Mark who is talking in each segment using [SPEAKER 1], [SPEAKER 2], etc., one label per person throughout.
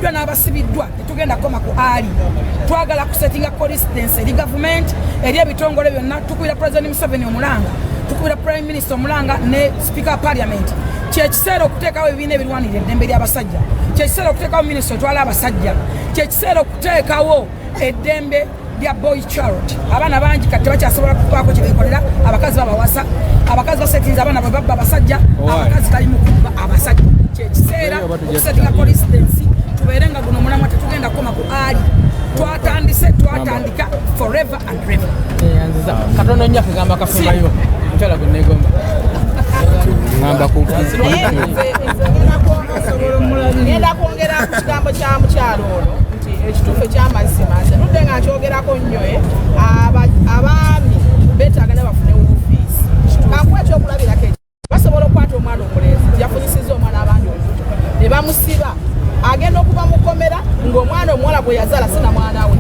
[SPEAKER 1] abafiiriddwa n'abasibiddwa tetugenda koma ku ali twagala kusettinga coincidence eri government eri ebitongole byonna tukubira President Museveni omulanga tukubira Prime Minister omulanga ne Speaker Parliament kyekiseera okuteekawo ebibiina ebirwanirira eddembe ly'abasajja kyekiseera okuteekawo minisita otwala abasajja kyekiseera okuteekawo eddembe lya boy charity abaana bangi kati bakyasobola kubaako kyebekolera abakazi babawasa abakazi basetinza abaana bwe babba abasajja abakazi bali mu kubba abasajja kyekiseera okusetinga coincidence tubeere nga guno omulamwa tetugenda koma ku ali twatandika forever and ever
[SPEAKER 2] katono nnyo akagamba kafumayo mukyala gwe neegomba ngamba
[SPEAKER 3] ngenda kwongera ku kigambo kya mukyalo ono nti ekituufu ekyamazima nze nudde nga nkyogerako nnyo abaami beetaaga ne bafune woofiisi kankuwa ekyokulabirako ekyo basobola okukwata omwana omulenzi yafunyisizza omwana abandi olubuto ne bamusiba agenda okuba mukomera ng'omwana omuwala gwe yazaala sina mwana we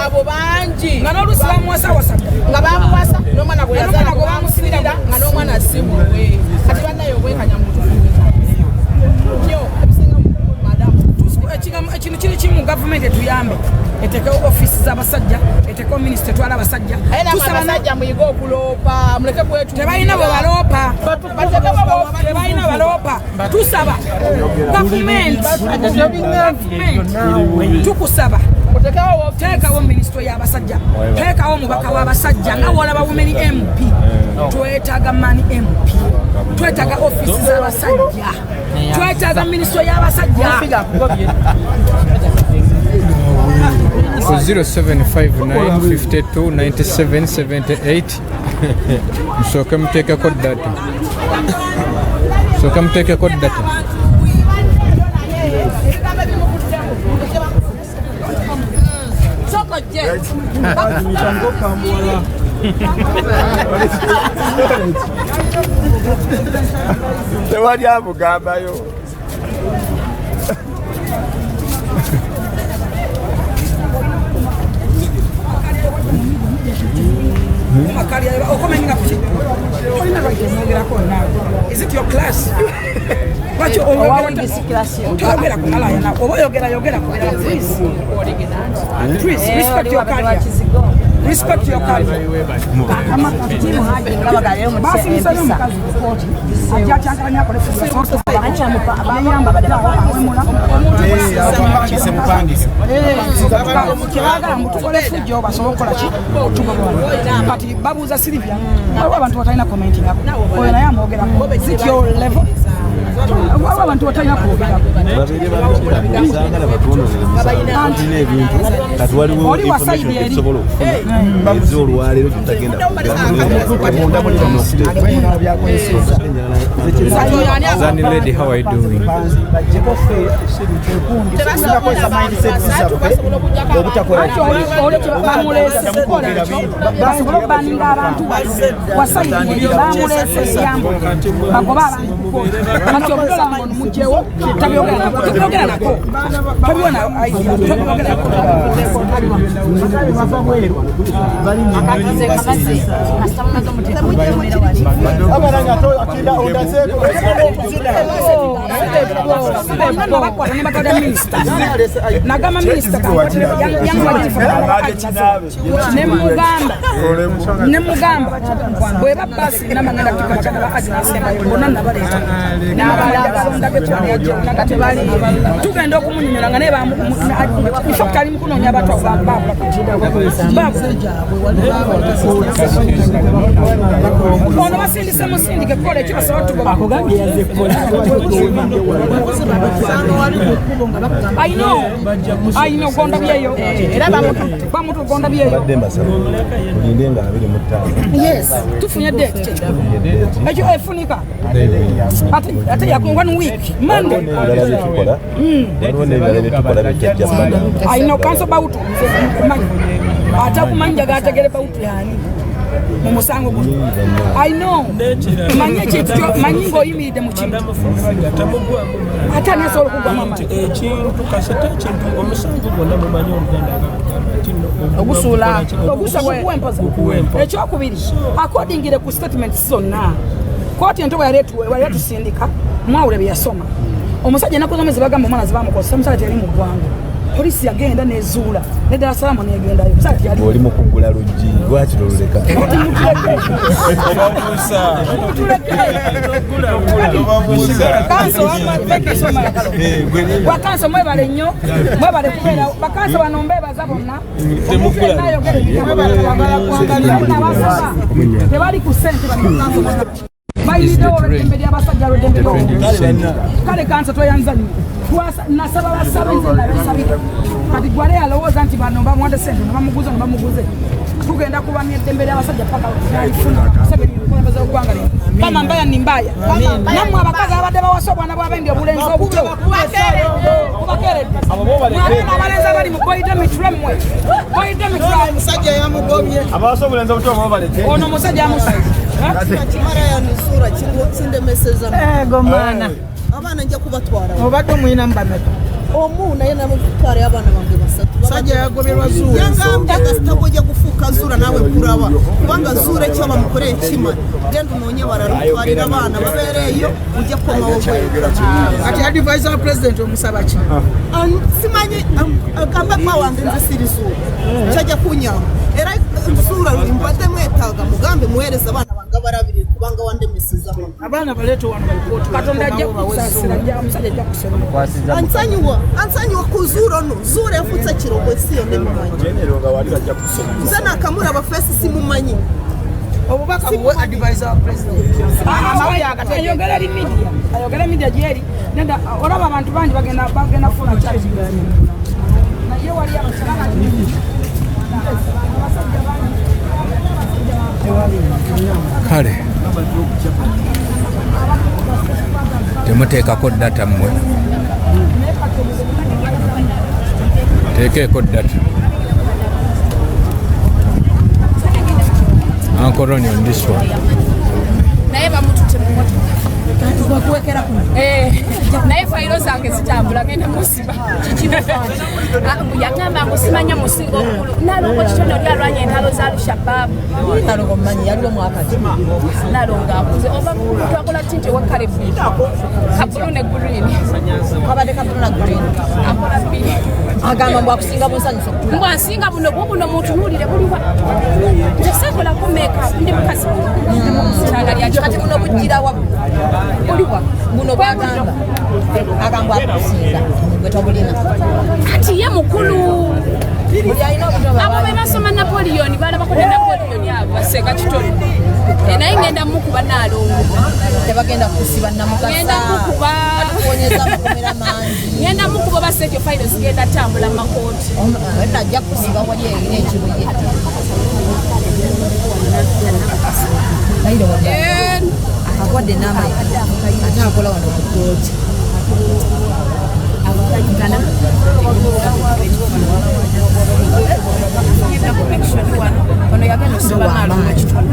[SPEAKER 3] abo bangi
[SPEAKER 1] nga n'olusi bamuwasa
[SPEAKER 3] nga bamuwasa n'omwana gwe yazaala gwe bamusibira nga n'omwana asibulwe kati bannayo obwenkanya mutufu nnyo ebisinga madamu
[SPEAKER 1] ekintu kiri kimu gavumenti etuyambe etekewo ofiisi z'abasajja etekewo minisita etwala abasajja
[SPEAKER 3] abasajja muyiga okuloopa muleke bwetu
[SPEAKER 1] tebalina bwe baloopa tebalina baloopa tusaba gavumenti tukusaba teekawo minisita y'abasajja teekawo omubaka w'abasajja nga wolaba womeni MP twetaaga mani MP twetaaga ofiisi z'abasajja twetaaga minisita y'abasajja
[SPEAKER 4] 0759529778 msooke muteekeko data
[SPEAKER 5] tewali amugambayo
[SPEAKER 1] Is it your class? What you please respect your career. Respect your career. Abantu batalina commenting hapo. Oyo naye amwogera is it your level? Abantu batalina kwogera.
[SPEAKER 5] Kati waliwo information esobola okufuna olwaleero tutagenda
[SPEAKER 4] Zani lady, how are you doing?
[SPEAKER 1] Nagama minister nemugamba bweba basi namangenda kutikana ba Ayiseemu bonna nabaleta tugenda okumunyonyola nga neba ifact ali mukunoonya abantu abamba ono basindise musindike kukola ekibasaba tugakugambye yaze kukola I know gonda byeyo era bamutu gonda byeyo
[SPEAKER 5] Lindenga 25
[SPEAKER 1] yes tufunye date ejo efunika ate ya 1 week Monday I know kanso bautu ata kumanja gategere bautu yani mumusango guno I know manye chityo manyingo yimide mu kintu ata nasolo kugwa mama
[SPEAKER 2] ekintu kasete ekintu omusango gwonna mumanyi omuganda
[SPEAKER 1] ogusula kuwempoza ekyokubiri accordingire ku statement zonna kooti ento bwe yaletusindika mwawule bye yasoma omusajja enaku zomezi bagamba omwana zibamukozesa omusajja teri mu ggwanga polisi yagenda ne Zuulah ne Dar es Salaam negendayo omusajja yali
[SPEAKER 5] oli mu kugula luggi lwaki loluleka
[SPEAKER 1] bakanso mwebale nnyo mwebale kubeera bakanso bano mbeebaza bonna tebali ku ssente bayiridewo olw'eddembe ly'abasajja lw'eddembe kale kanso toyanza nnyo nasaba basaba nze nabasabira kati gwale alowooza nti bano bamuwadde ssente nebamuguze nebamuguze tugenda kulwanya eddembe ly'abasajja paka nalifuna okulembeza oggwanga lino kama mbaya ni mbaya nammwe abakazi abadde bawasa obwana bw'abendi obulenzi obuto kubakeredde abalenzi abali mu boyide mitremwe boyide mitremwe omusajja yamugobye abawasa obulenzi obuto babalete ono omusajja amusajja
[SPEAKER 6] kimara yanusura kindemeseza
[SPEAKER 1] gomana
[SPEAKER 6] abana njja kubatwara
[SPEAKER 1] obadde omuyina mubameka
[SPEAKER 6] omu naye namutwara abana bange basatu
[SPEAKER 1] sajja yagoberwa Zuulah
[SPEAKER 6] yangambye gasitako ojja kufuuka Zuulah naawe kuraba kubanga Zuulah ekyo bamukoreye kimala genda onoonye baralutwarira abaana babeereeyo ujja kukomawo bweka
[SPEAKER 1] kati advisor president omusaba ki
[SPEAKER 6] simanyi agamba kwawange nze siri Zuulah kyajja kunyamba era Zuulah mbadde mwetaaga mugambe muweereza abaana bange abalabirire kubanga wandemeseza
[SPEAKER 1] abaana baleeta wano balikooti katonda ajja kusaasira omusajja ajja kusemba
[SPEAKER 6] ansanyuwa ku Zuulah ono Zuulah yafutse kirogo esi yonna emumanyi nze nakamulaba feesi simumanyi
[SPEAKER 1] obubaka buwe advisor wa president ayogera media gyeri nenda olaba abantu bangi bagenda funa charge naye wali
[SPEAKER 4] kale temuteekako data mmwe teekeeko data Uncle Ronnie on this one.
[SPEAKER 7] Naye bamutute mu motoka naye fayiro zange zitambula genda musiba yagamba ngusimanya musinga omukulu nalongo kitono lyalwanya entalo za Al-Shabaab
[SPEAKER 6] nalongo mmanyi yaliwo mwakati
[SPEAKER 7] nalongo akuze oba twakola tinti wakale kabulu ne green
[SPEAKER 6] kabadde kabulu na green
[SPEAKER 7] akola bbiri
[SPEAKER 6] agamba mbw akusinga bunsanyusa okutula
[SPEAKER 7] mbw ansinga buno buno mutunuulire buliwa tesekola ku makeup ndi mukazi tanga lyakyo
[SPEAKER 6] kati buno bujjirawa
[SPEAKER 7] buliwa
[SPEAKER 6] buno bwagamba agamba akusinga bwetobulina
[SPEAKER 7] kati ye mukulu
[SPEAKER 6] buli alina obutoba
[SPEAKER 7] abo bebasoma Napoleon balabako ne Napoleon abo basenga kitono naye ngenda mukuba naalongo
[SPEAKER 6] tebagenda kusiba namukasa
[SPEAKER 7] ngenda mukuba
[SPEAKER 6] kuonyeza amakomera mangi
[SPEAKER 7] ngenda mukuba basekyo fayiro zigenda tambula makooti
[SPEAKER 6] najja kusiba wali erina ekibuye akakwadde n'amayi ate akola wano ku kooti
[SPEAKER 7] ono yagenda osiba naalongo kitono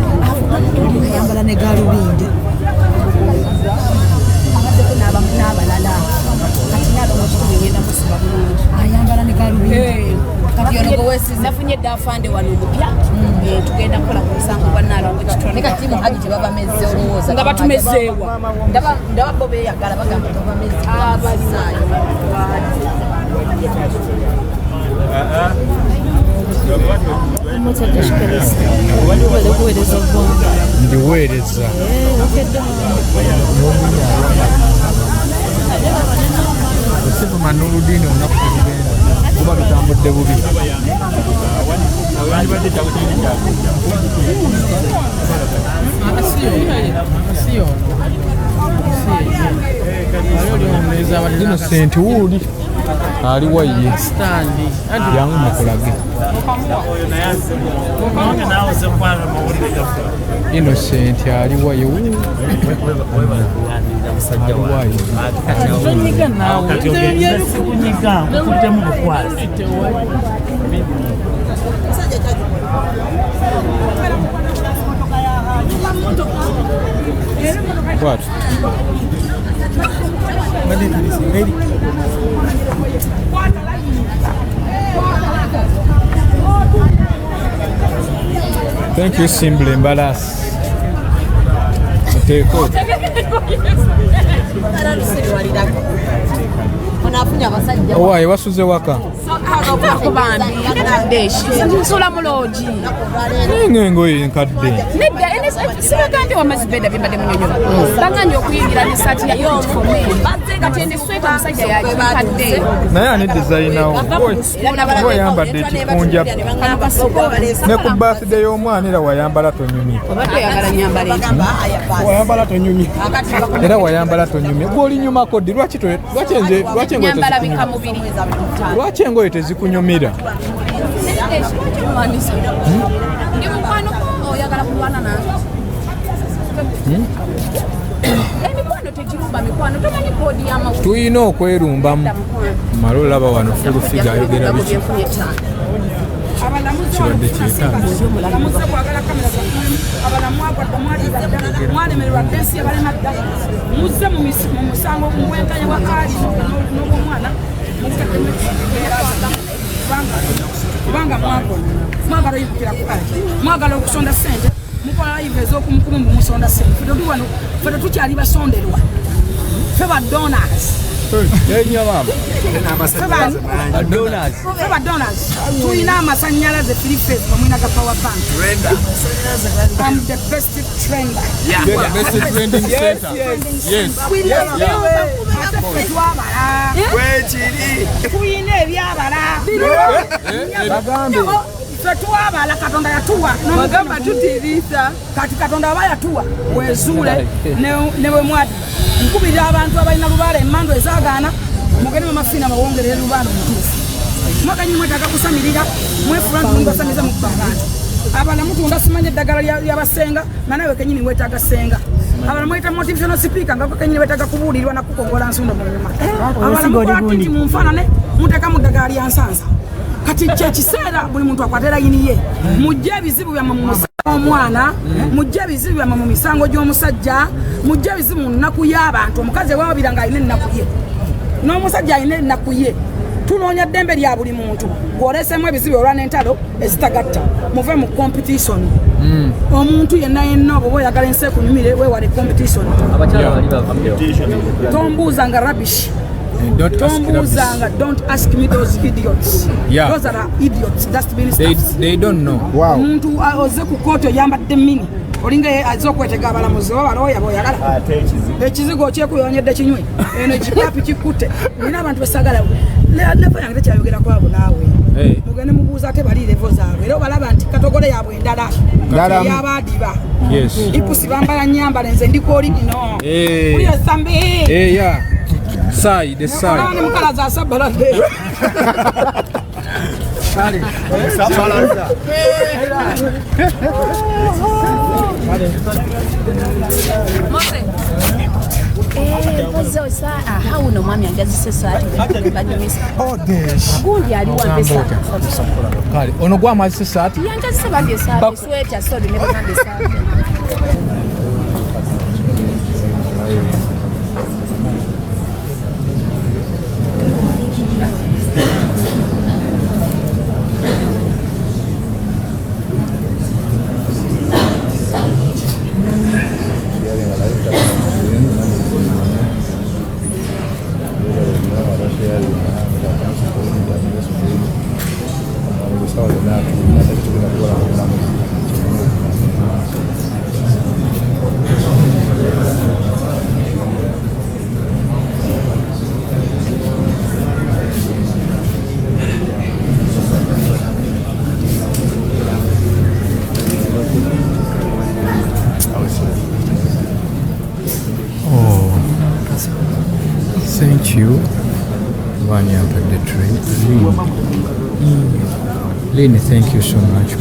[SPEAKER 6] ayambala ne galubindi
[SPEAKER 7] n'abalala kati naalongo kitono ngenda musiba bulungi
[SPEAKER 6] ayambala ne galubindi kati ono gowesiza
[SPEAKER 7] nafunye eddaafande wano omupya tugenda kukola ku musango gwa naalongo kitono
[SPEAKER 6] ne kati muhaji tebabamezze olowooza
[SPEAKER 7] nga batumezeewa
[SPEAKER 6] ndaba bo beeyagala bagamba tebabamezze
[SPEAKER 4] ndiweereza osema Nuruddin olunaku tetugenda kuba tutambudde bubi Innocent wuuli ali waye yangu mukulage Innocent ali waye What? Thank you, Simble Embalas. Take Owaaye wasuze waka
[SPEAKER 7] nsula mulogi
[SPEAKER 4] nengoye nkadde
[SPEAKER 7] nedda sibagambye wamazibeda bimbadde munyonyola bagambye okuyingira nesaati ya uniform bazze kati endesweta omusajja yakikadde
[SPEAKER 4] naye ani dizayinawo wayambadde ekikunja ne ku birthday y'omwana era wayambala tonyumye
[SPEAKER 2] wayambala tonyumye
[SPEAKER 4] era wayambala tonyumye gw'olinyumako ddi lwaki engoye tezikunyumira tuyina okwerumbamu malo olaba wano fulufiga ayogera biki kibadde kyetaaga
[SPEAKER 1] mwalemererwa densi yabalema ddala muzze mu musango mwenkanya wakaali n'obwomwana kubanga mwagala oyibukira kukaali mwagala okusonda ssente mukola live ez'okumukulumbu musonda ssente ffe tetukyali basonderwa ffe ba donors tuyina amasanyalaze filifes bamwina ga power bank. I'm the best trender. Tuyina ebyabala twabala katonda yatuwa nomugamba tutiriisa kati katonda aba yatuwa wezuule ne bwe mwadi nkubirira abantu abalina lubaala emmando ezaagaana mugende mamafiina mawongerere lubaala omutuufu mwaka nyinyi mwetaaga kusamirira mwefula ntumbasamiza mu kubantu abala mutunda simanye eddagala lyabasenga nanawe kenyini wetaaga senga abala mweta motivational speaker nga kenyini wetaaga kubuulirwa nakukongola nsundo mu nyuma abala mukola titi mu nfaanane muteeka mu ddagala lya nsansa kati kyekiseera buli muntu akwatera yiniye mujje ebizibu byammwe mu musango omwana mujje ebizibu byammwe mu misango gy'omusajja mujje ebizibu mu nnaku y'abantu omukazi ewabira nga alina ennaku ye n'omusajja alina ennaku ye tunoonya ddembe lya buli muntu gwoleesemu ebizibu olwa n'entalo ezitagatta muve mu competition omuntu yenna yenna oba oyagala ensi ekunyumire weewale competition tombuuzanga rubbish. Don't ask me those idiots.
[SPEAKER 4] Yeah.
[SPEAKER 1] Those are idiots. That's mean
[SPEAKER 4] they don't know.
[SPEAKER 2] Wow.
[SPEAKER 1] Muntu oze ku kooti oyambadde mini olinga azokwetega abalamuzi oba balooya boyagala ekizigo okyekuyonyedde kinywe eno ekipapi kikutte nina abantu besagala levo yange tekyayogerako abo naawe mugende mubuuza ate bali levo zaabwe era obalaba nti katogole yaabwe endala yabaadiba ipusi bambala nyambala nze ndiko oligino uli esambi
[SPEAKER 4] side
[SPEAKER 1] ni mukalaza asabala
[SPEAKER 5] Mose.
[SPEAKER 7] How no mommy and just say gundi aliwa pesa
[SPEAKER 4] kale ono gwa amazi sati
[SPEAKER 7] yanja seba pesa sweater so never can decide.
[SPEAKER 4] Thank you. One year for the trade. Lynn, thank you so much.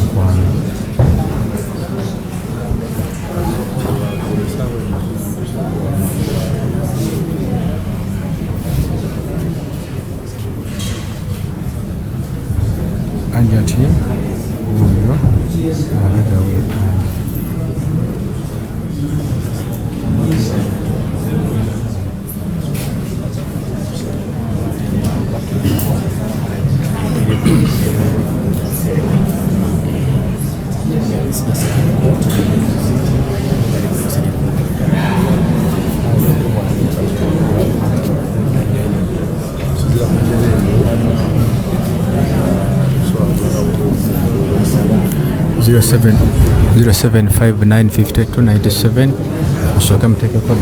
[SPEAKER 4] Hajjat, 07595297 musooke muteekeko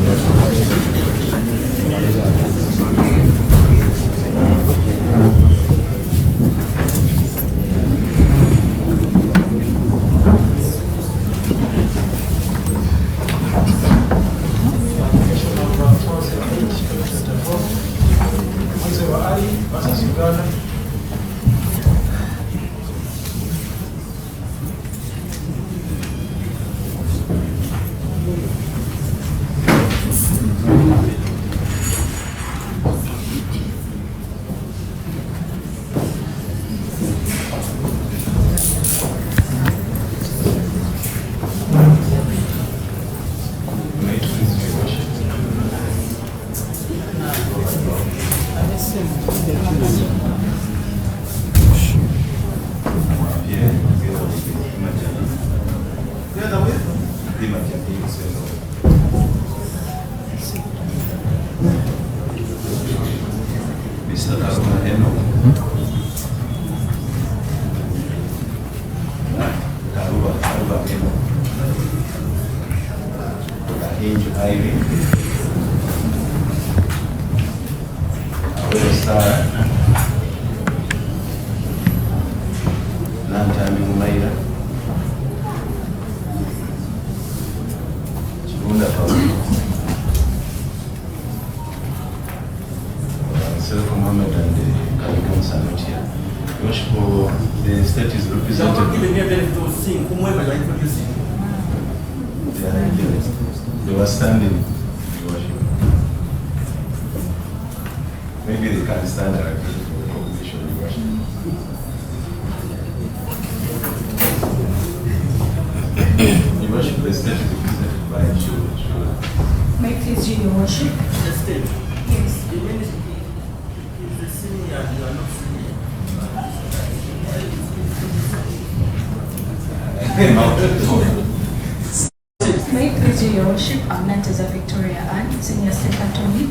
[SPEAKER 8] May I please do your worship? I'm Nanteza Victoria Ann, Senior Secretary.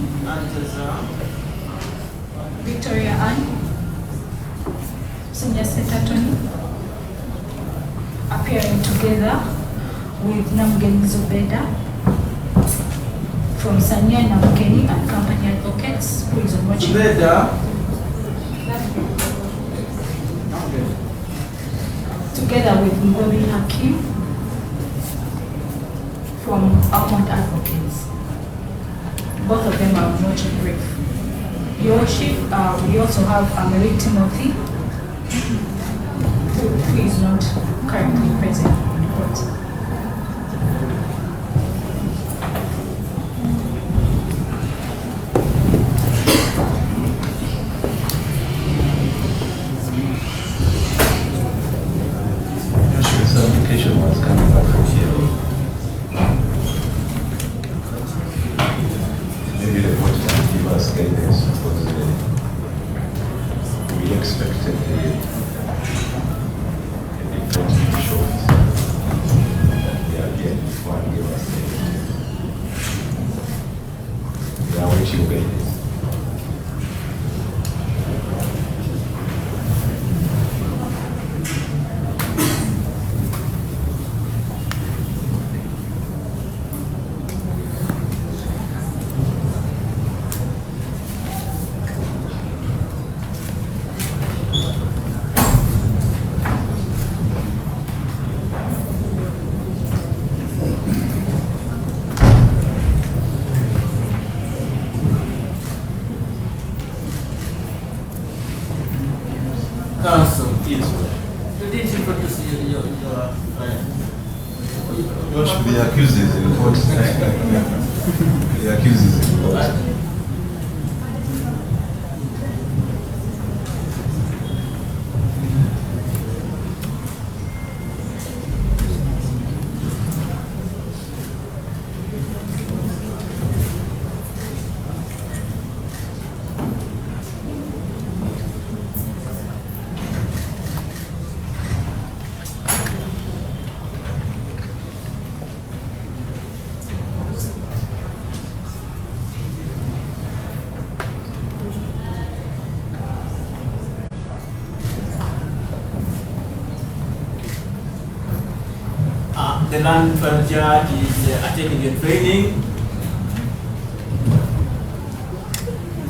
[SPEAKER 8] Victoria Ann, Senior Secretary, appearing together with Namgeni Zubeda from Sanya Namgeni and Company Advocates, who is on watching. Together with Ngobi Hakim from Almond Advocates. Both of them are watching brief. Your worship, we also have Mary Timothy, who is not currently present in court.
[SPEAKER 2] Counsel, yes. You didn't introduce your client.
[SPEAKER 5] The accused is in court. The accused is in court.
[SPEAKER 2] the land judge is attending a training.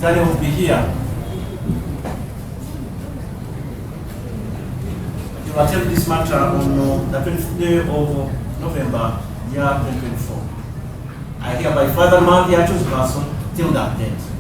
[SPEAKER 2] That will be here. You attend this matter on the 20th day of November, year 2024. I hereby further mark the accused person till that date.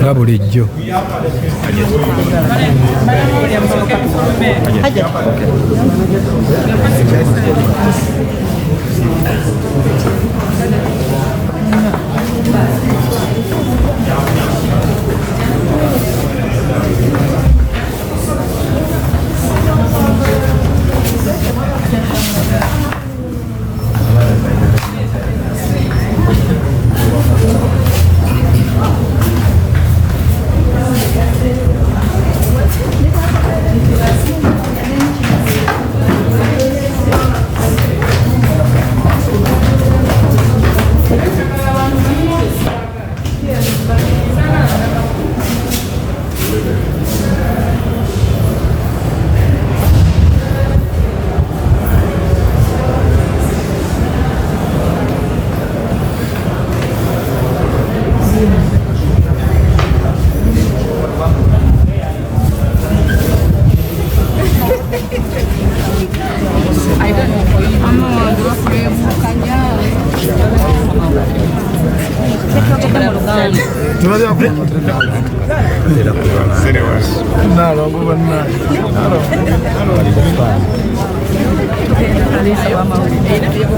[SPEAKER 4] nga bulijjo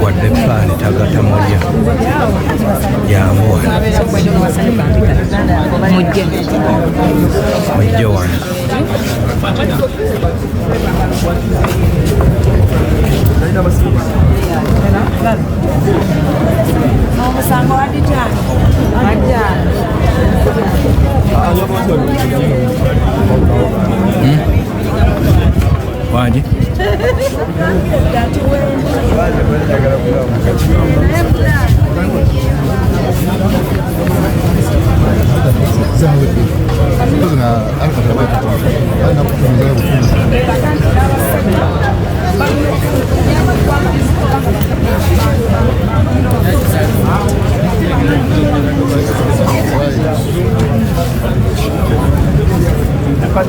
[SPEAKER 9] wadde plan tagata mulya yambuwa mujje wano Waje?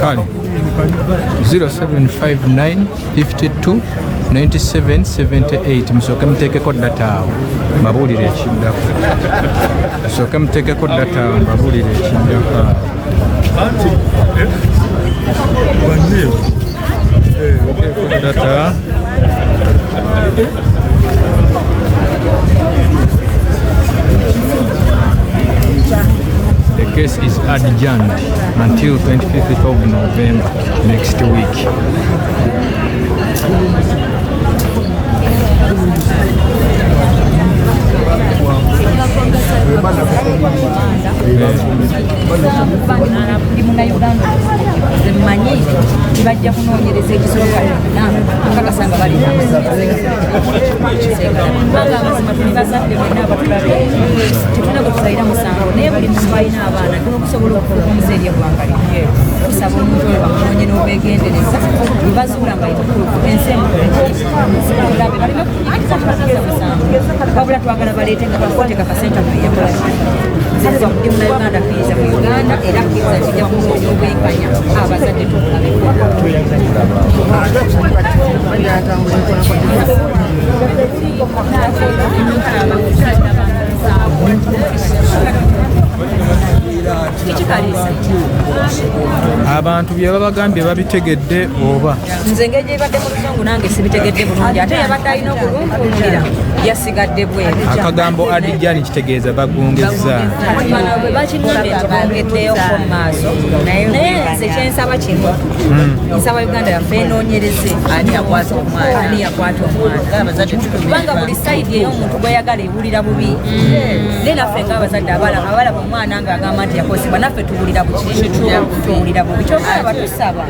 [SPEAKER 9] Kali 0759 52 97 78 musooke muteekeko data awo mbabuulire ekiddako musooke muteekeko data awo mbabuulire ekiddako data The case is adjourned until 25th of November next week.
[SPEAKER 10] Bajja kunoonyereza ekisooka kakasanga balina amazima tuli bazadde bonna abatulabe tetulina gwe tusalira musango naye buli muntu alina abaana tuna okusobola okukola omuze eri eggwanga lye tusaba omuntu oyo bamunoonye n'obwegendereza bwe bazuula nga itukuufu ensemulabe balina kunyikiriza tubagaza musango wabula twagala baleete nga bakooteka kasenta kuyekola sale bamudde muna uganda kuyinza mu uganda era kuyinza kijja kunoonya obwenkanya abazadde tukulabeko
[SPEAKER 9] abantu bye babagambye babitegedde oba
[SPEAKER 10] nze engeri gyebadde mu luzungu nange sibitegedde bulungi ate yabadde alina okulunkuulira yasigadde bweru
[SPEAKER 9] akagambo adijani kitegeeza bagongezza
[SPEAKER 10] bwe bakinambye nti bongeddeyo mu maaso naye nze kyensaba kino nsaba uganda yaffe enoonyereze ani yakwata omwana kubanga buli sayidi ey'omuntu gweyagala ewulira bubi naye naffe ngaabazadde abalaba omwana ng'agamba nti yakozebwa naffe tuwulira tuwulira bubi kyokka batusaba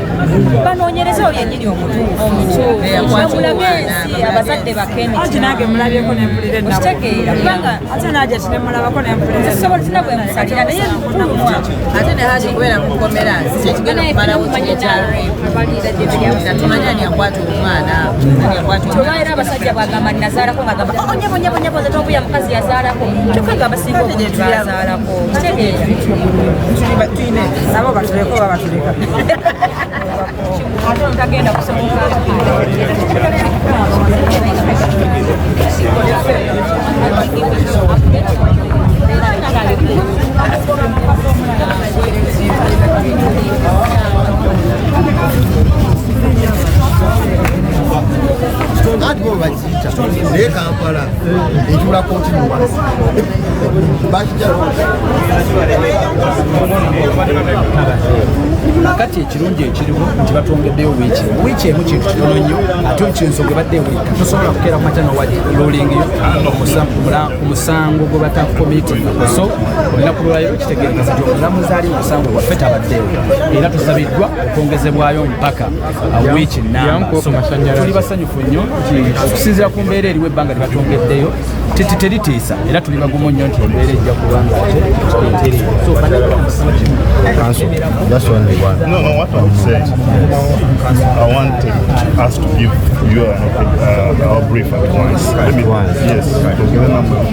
[SPEAKER 10] banoonyereze oyo yennyini omutuufu bamulage ensi abazadde bakitegeera kubanga zisobola tina bwe musalira naye nkulumwa
[SPEAKER 3] ate ne haji kubeera mu kkomera kyekigenda kumala tumanya ni akwata omwana
[SPEAKER 10] tolwaira abasajja bwagamba ninazaalako ngagamba onyebonyeponyepoze tobuya mukazi yazaalako kyokka nga abasinga obuntu bazaalako kitegeera
[SPEAKER 3] nabo batuleko babatuleka
[SPEAKER 10] ate omutagenda kusoboka
[SPEAKER 11] ati bo bakiyita naye Kampala etula kooti muwansi
[SPEAKER 12] kati ekirungi ekiriwo nti batwongeddeyo wiiki emu kintu kitono nnyo ate ekyensonga ebadde ewulika tosobola kukeera ku makya nowalolingiyo omusango gwe bata komiti so olunaku lwaleero kitegeeza nti omulamuzi ali omusango waffe tabaddeewo era tusabiddwa okwongezebwayo mpaka wiiki nnamba tuli basanyufu nnyo nti okusinziira ku mbeera eriwo ebbanga lyebatwongeddeyo teritiisa era tuli bagumu nnyo nti embeera ejja kubanga entereera so
[SPEAKER 5] That's only one. No, what I'm saying is I want us to give you our brief at once. Yes, to give a number of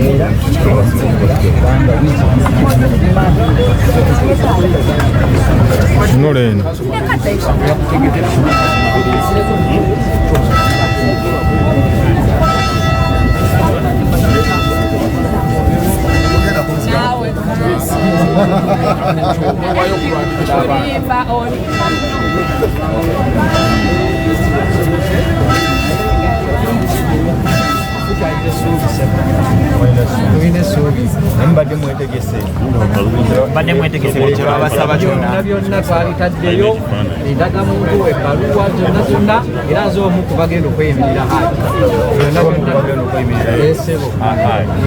[SPEAKER 7] oli.
[SPEAKER 12] byonna twabitaddeyo endaga muntu ebbaluwa zonna zonna era nze omu ku bagenda okweyimirira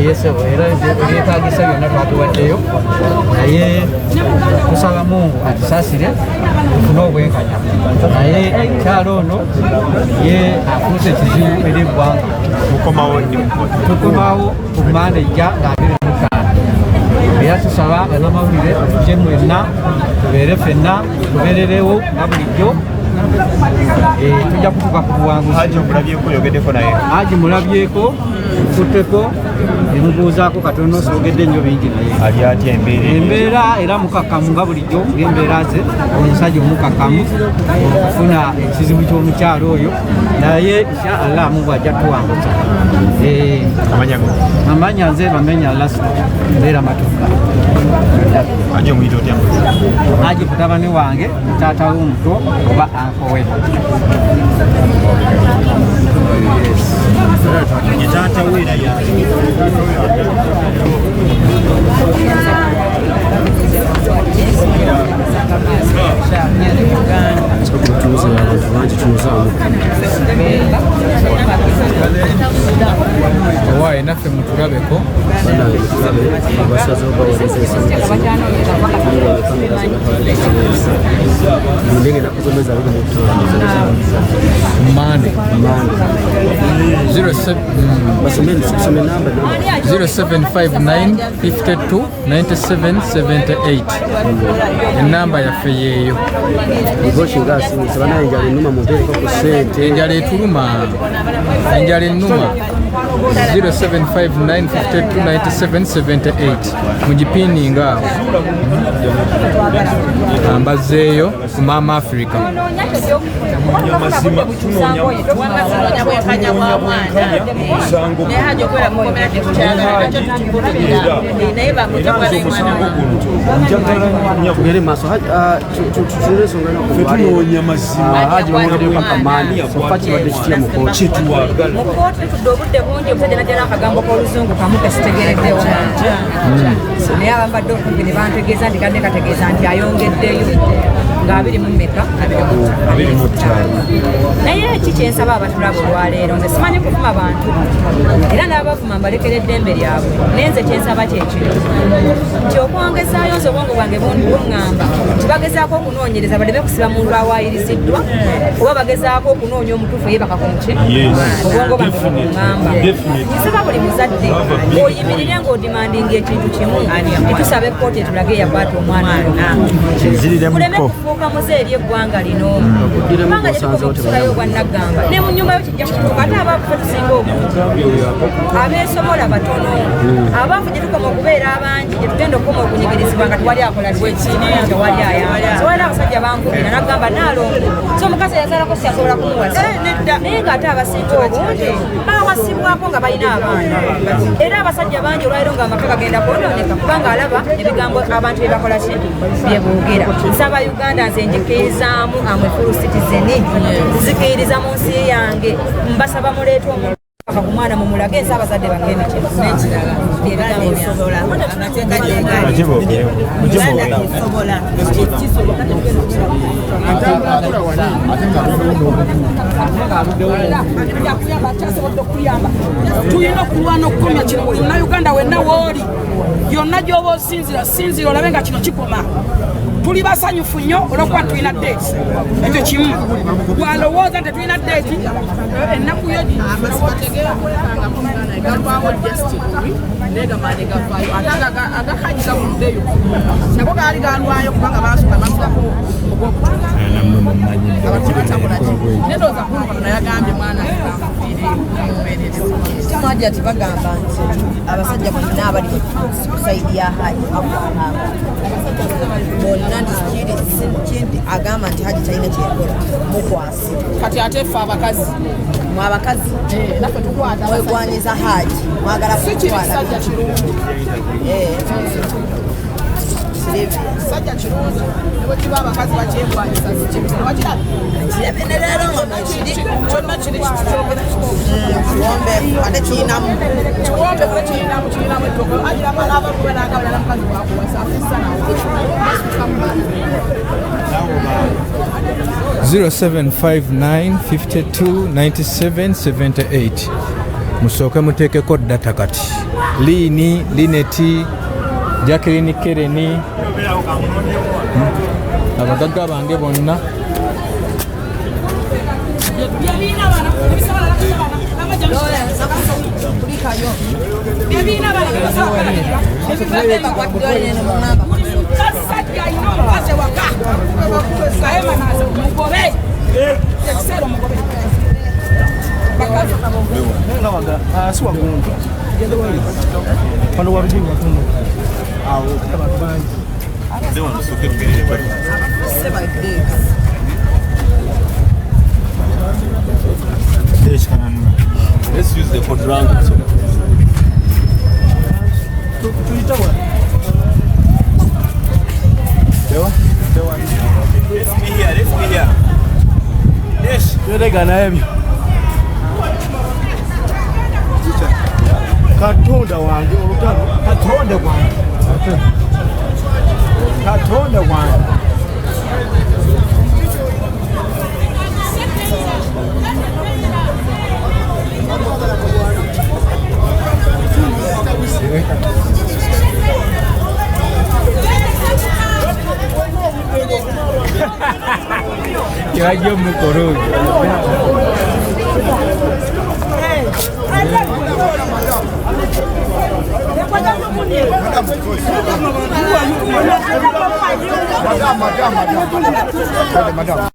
[SPEAKER 12] yesebo era ebyetaagisa byonna twatuwaddeyo naye tusaba Mungu atusaasire tufune obwenkanya naye kyalo ono ye afuuse ekizibu eri eggwanga tukomawo ku maneja nga 25 era tusaba bannamawulire tujje mwenna tubeere ffenna tubeererewo nga bulijjo tujja kutuuka ku buwanguzi. Haji mulabyeko tutteko nemubuuzaako katono soogedde nnyo bingi naye embeera era mukakamu nga bulijjo ng'embeera ze omusajja omukakamu okufuna ekizibu ky'omukyalo oyo naye insha Allah Mungu ajja tuwanguza. Amanya nze bamenya lasita mbeera matuka Haji mutabani wange taata w'omuto oba ankowe taata weera
[SPEAKER 9] Owaye naffe mutulabeko Monday 0759 52 97 78 enamba yaffe yeeyo enjala etuluma enjala ennuma 0759 52 97 78 mugipiininga awo ambazeeyo ku Mama Africa
[SPEAKER 10] akagambo k'oluzungu kamu kesitegereddewo naye abambadde okubiri bantegeeza nti kadde kategeeza nti ayongeddeyo nga 20 naye ki kyensaba abatulaba olwaleero nze simanyi kuvuma bantu era n'abavuma mbalekera eddembe lyabwe naye nze kyensaba kyekino nti okwongezaayo nze obwongo bwange buŋŋamba nti bagezaako okunoonyereza baleme kusiba muntu awaayiriziddwa oba bagezaako okunoonya omutuufu yebaka ku muki obwongo bwange bukuŋŋamba nsaba buli muzadde oyimirire ng'odimandinga ekintu kimu nitusabe ekkooti etulage eyakwata omwana muleme kufuuka muze eri eggwanga lino kubanga gyetukoze okusulayo obwannaggamba ne mu nnyumba yo kijja kutuuka ate abaakufe tusinga omuntu abeesobola batono abaafu gye tukoma okubeera abangi gye tugenda okukoma okunyigirizibwa nga tewali akola tewali ayamba tewali abasajja bankubira naggamba naalongo so omukazi yazaalako siyasobola kumuwasa naye ng'ate abasinga obungi bawasibwako nga balina abaana era abasajja bangi olwaliro nga amaka gagenda kwonooneka kubanga alaba ebigambo abantu bye bakola ki bye boogera nsaba Uganda nze njikiririzaamu amwe full citizen nzikiririza mu nsi yange mbasaba muleeta omupaka ku mwana mumulage ensi abazadde bange emikino n'ekirala byebigambo byansobola
[SPEAKER 1] tulina okulwana okukomya kino buli munnayuganda wenna wooli yonna gy'oba osinzira sinzira olabe nga kino kikoma tuli basanyufu nnyo olwokuba tulina deeti ekyo kimu bwalowooza nti tulina deeti ennaku yo agakajigabuddeyo nago gaali galwayo kubanga basula basulako nedooza kuno nayagambye mwana
[SPEAKER 10] Hajjat bagamba nti abasajja bonna abali ku sayidi ya Haji bonna nti kinti agamba nti Haji talina kyekola mukwasi
[SPEAKER 3] kati ate ffe abakazi
[SPEAKER 10] mwe abakazi
[SPEAKER 3] naffe tukwata
[SPEAKER 10] mwegwanyiza Haji mwagala
[SPEAKER 3] sikiri kisajja kirungi Sajja kirungi ne kiba abakazi bakyegwanyisa kyonna kiri kikyogera kiwombe kirinamu ettoko agirabala abakuba n'agabala mukazi wakuwasa afisa nawo
[SPEAKER 9] 0759529778 musooke muteekeko data kati Liini, Lineti, Jacqueline Kereni abagagga bange bonna
[SPEAKER 13] let's use the quadrangle. Let's be here. Yes.
[SPEAKER 11] Katonda wange olutalo Katonda wange
[SPEAKER 9] Kirajo mukoroji
[SPEAKER 11] Madam.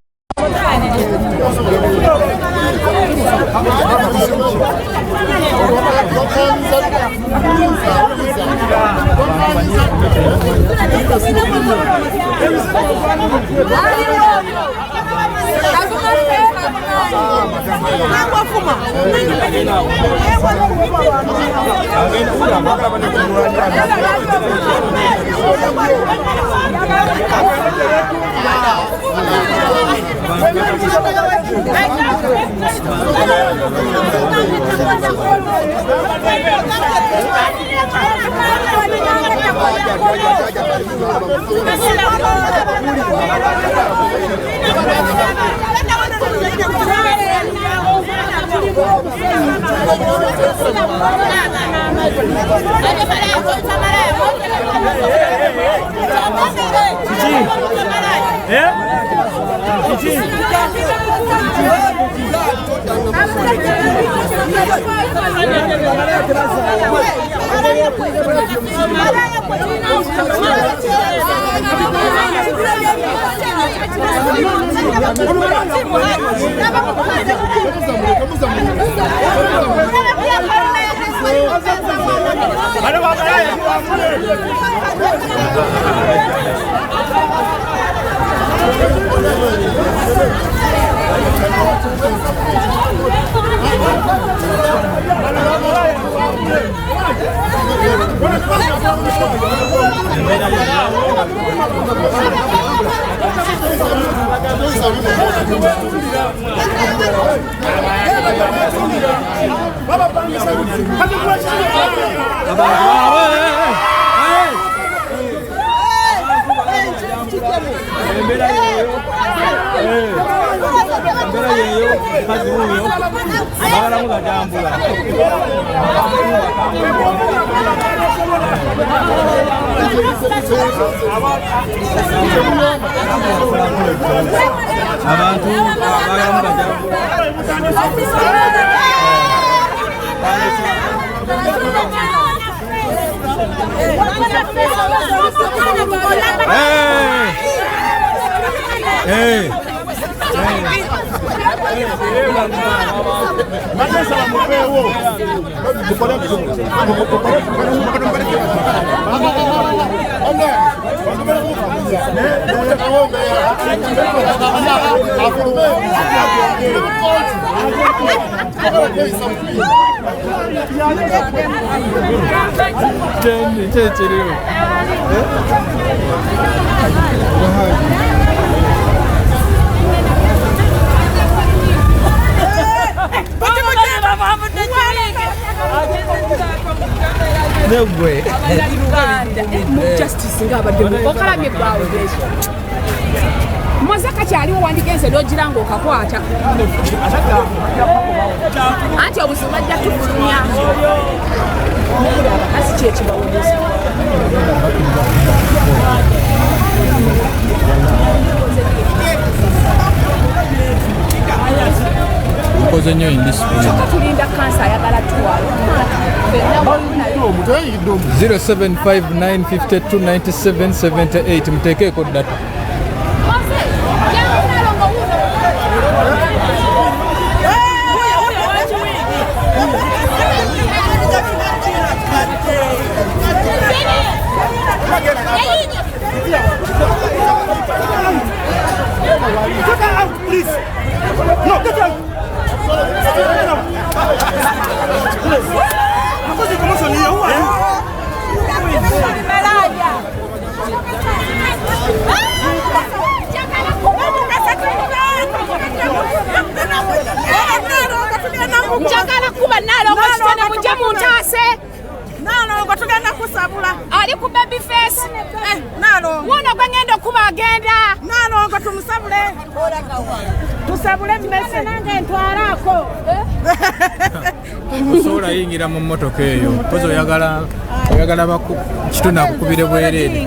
[SPEAKER 11] No way.
[SPEAKER 7] Justice ngabadde okalamye gwawe lezo mwazaka kyaliwo wandigenze n'ogira ng'okakwata anti obuzibu bajja tufulumya asi kyekibawuliza
[SPEAKER 9] Mukoze nnyo indiscipline.
[SPEAKER 7] Tulinda kansa ayagala tuwala
[SPEAKER 9] 0759529778 muteekeeko data.
[SPEAKER 2] Please. No, get out.
[SPEAKER 7] njagala kuba nalongo kitone mujje muntaase
[SPEAKER 6] nalongo tugenda kusabula
[SPEAKER 7] ali ku baby face
[SPEAKER 6] nalongo
[SPEAKER 7] wono gwe ngenda okuba agenda
[SPEAKER 6] nalongo tumusabule tusabule mmese nange ntwalako
[SPEAKER 9] Osobola yingira mu mmotoka eyo pozo oyagala kitone akukubire bwereere.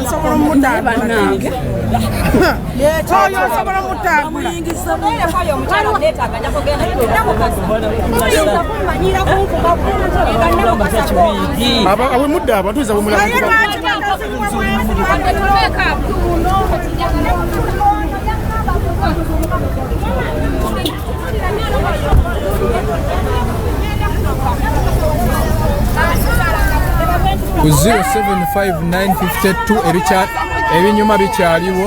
[SPEAKER 6] Osobola omutambula oyo osobola omutambula
[SPEAKER 2] Awe mudda abatuuza bumulamu.
[SPEAKER 9] Ku 075952 ebinyuma bikyaliwo.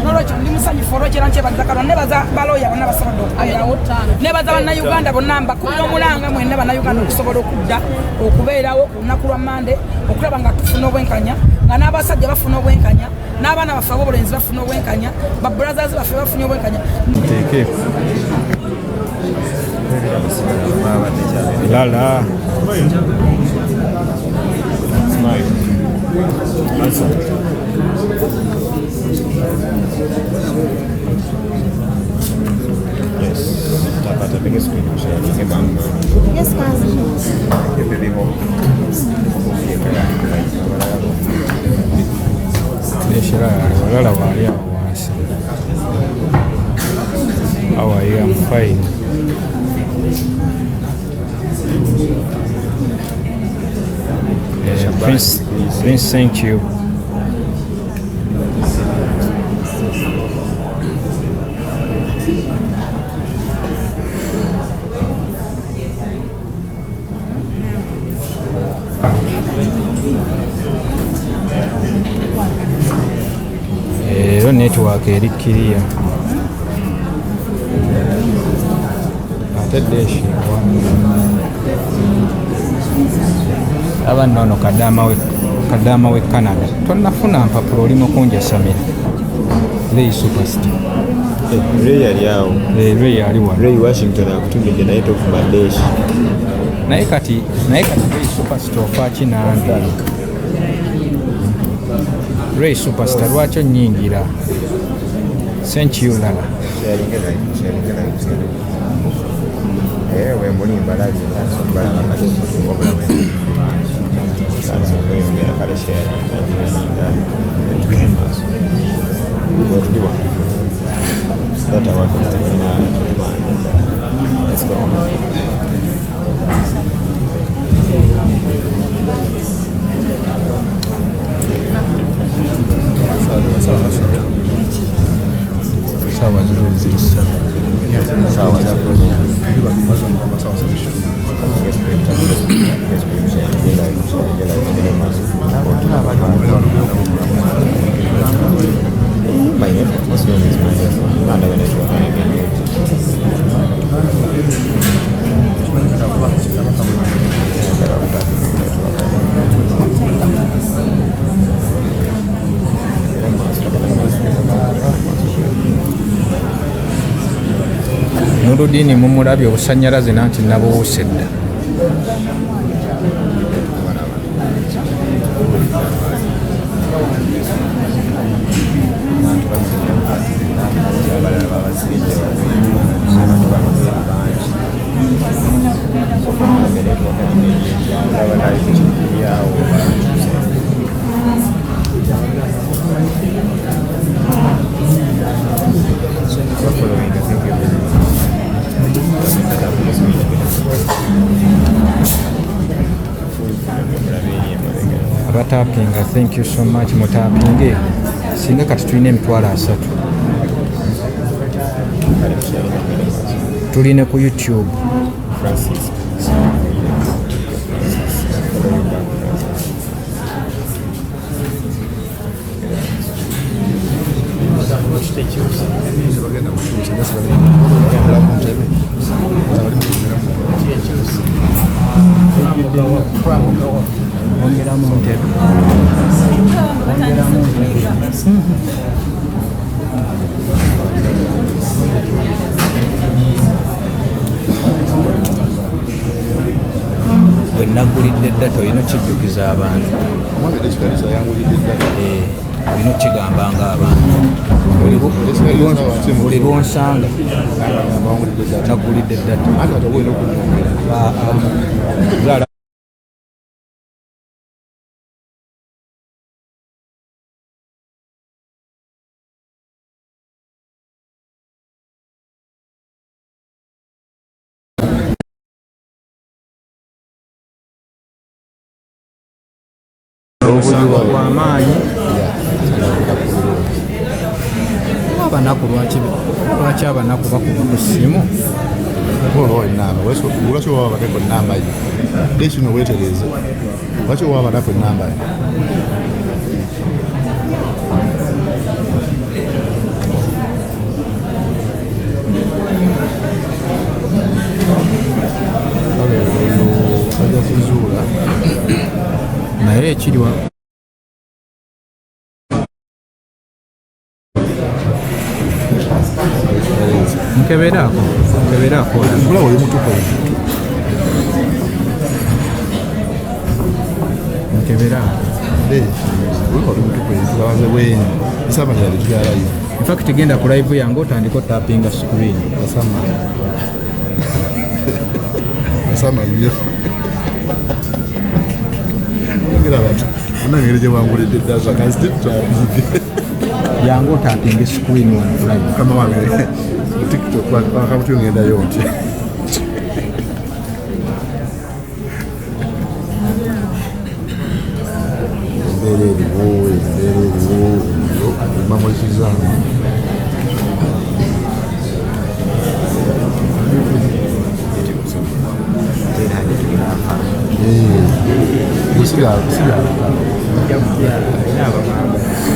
[SPEAKER 1] Nolocho ndi musanyufu olwekera nkyebaza kano nebaza baloya bonna basobola okubeerawo nebaza bannayuganda bonna mbakubira omulanga mwenna bannayuganda okusobola okudda okubeerawo ku lunaku lwa Mande okulaba nga tufuna obwenkanya nga n'abasajja bafuna obwenkanya n'abaana baffe ab'obulenzi bafuna obwenkanya babulazazi baffe bafunye obwenkanya.
[SPEAKER 4] Lala.
[SPEAKER 11] Yes. Tapata bigger screen. Yes,
[SPEAKER 4] Lala wali awo wansi. How are you? I'm fine. Prince, thank you. Ero network eri kiriya. Ate deshi abana ono Kadama we Canada tonafuna mpapula oli mukunjasamira Ray superstar
[SPEAKER 11] Ray yali awo.
[SPEAKER 4] Ray yali wa
[SPEAKER 11] Ray Washington akutumidde naye tokuma deshi.
[SPEAKER 4] naye kati Ray superstar ofa kinange Ray superstar lwaki onnyingira thank you Lala.
[SPEAKER 11] Ewe mulimba labi mbala
[SPEAKER 9] Nurudini mumulabye obusannyalaze nanti nabuwuse dda. Abatapinga, thank you so much. Mutapinge singa kati tulina emitwalo 3 tuline ku YouTube. Wenagulidde data olina okijjukiza abantu, olina okigambanga abantu buli lwonsanga nagulidde data. Wamaanyi abanaku lwaki abanaku bakuba ku ssimu
[SPEAKER 5] lwaki waba bateko enamba yo ekino weetereze lwaki waba bateko enamba yo Zuulah
[SPEAKER 9] naye ekiriwa nkeberaako
[SPEAKER 5] mulawo oli mutuko
[SPEAKER 9] nkeberaako
[SPEAKER 5] oli mutuko tulabaze wenyi isamanyira letulyalayo
[SPEAKER 9] infact genda ku live yange otandika otapinga screen
[SPEAKER 5] asamanyire anangere gye bangulidde data kasitetabive
[SPEAKER 9] yange otapinga screen wange
[SPEAKER 5] kama wange TikTok akabuti ngendayo nti embeera eriwo mamulikizamu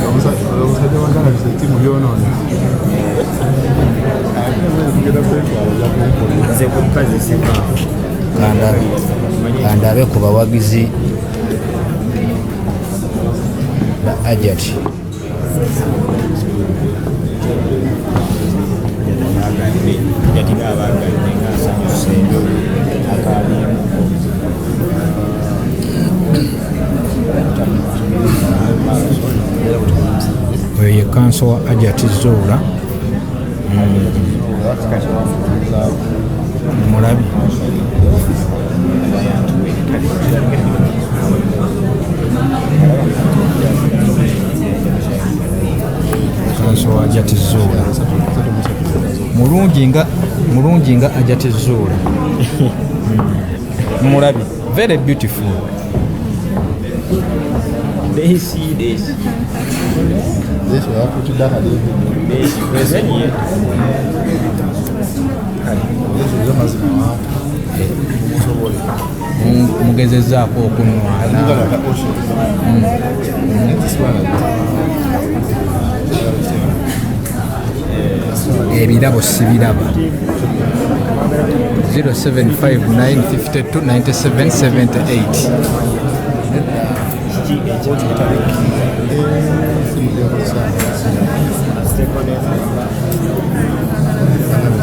[SPEAKER 5] omusajja wagalabisa etimu byonoona
[SPEAKER 9] kandabe ku bawagizi ba Hajjat. Oyo ye kanso wa Hajjat Zuulah. Mulabi kanso wa Hajjat Zuulah mulungi nga Hajjat Zuulah. Mulabi very beautiful.
[SPEAKER 11] Desi
[SPEAKER 5] wakutidde akalimu
[SPEAKER 9] mugezezaako okunwana ebirabo sibiraba. 0759529778
[SPEAKER 5] Thank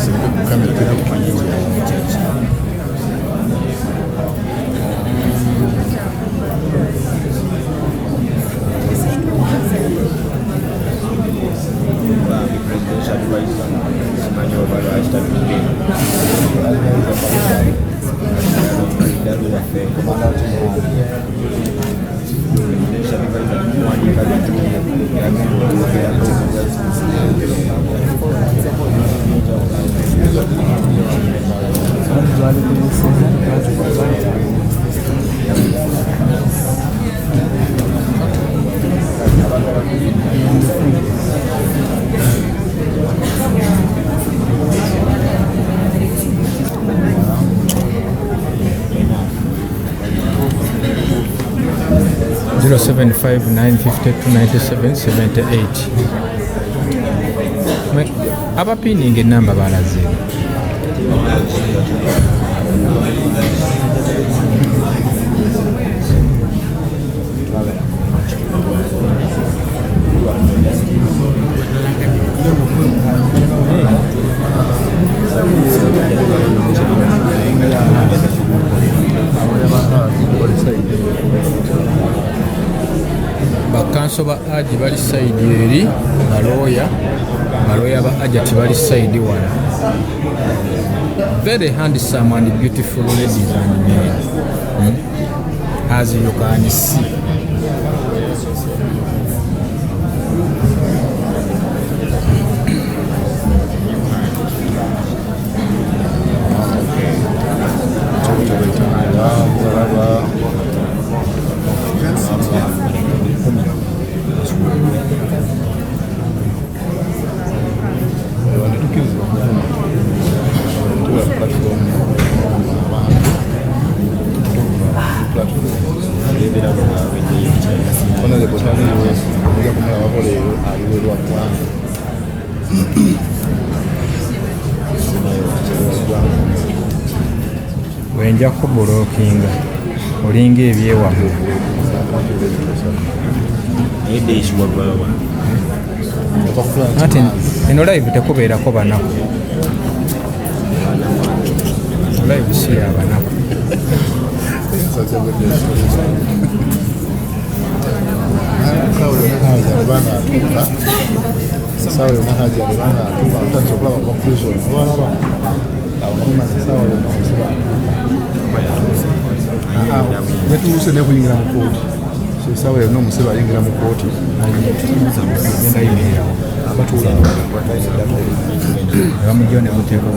[SPEAKER 9] abapininga enamba balaze bakanso ba Aji bali saidi eri maloya ba Hajjat bali saidi wala. Very handsome and beautiful ladies and men, as you can see. Wenja kubulookinga olinga ebyewamu ati eno live tekubeerako banaku, live si yabanaku.
[SPEAKER 14] Netuse nekuyingira mu kooti sawa yonna omusibe ayingira mu kooti agenda yingira abatuula
[SPEAKER 9] bamujja ne muteeka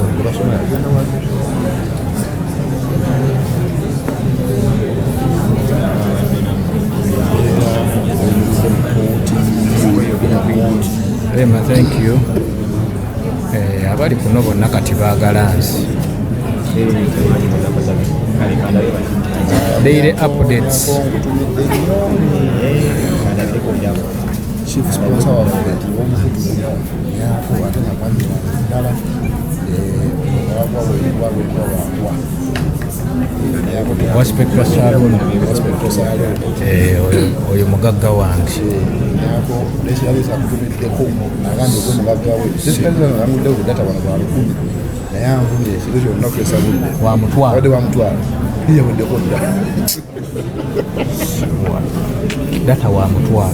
[SPEAKER 9] Rema, thank you. Abali kuno bonna kati baagala nsi. Daily updates. Chief sponsor of Hospital Salon. Oyo mugagga wange. Data wa mutwalo.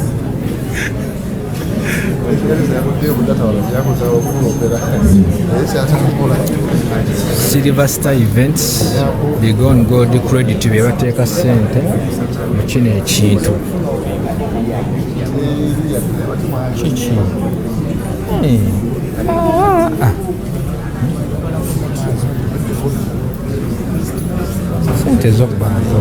[SPEAKER 9] Silver events big on gold credit bye bateeka ssente mu kino ekintu kiki sente z'okbantu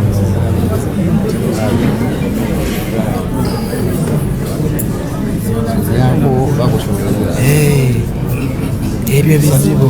[SPEAKER 9] ebyo ebizibu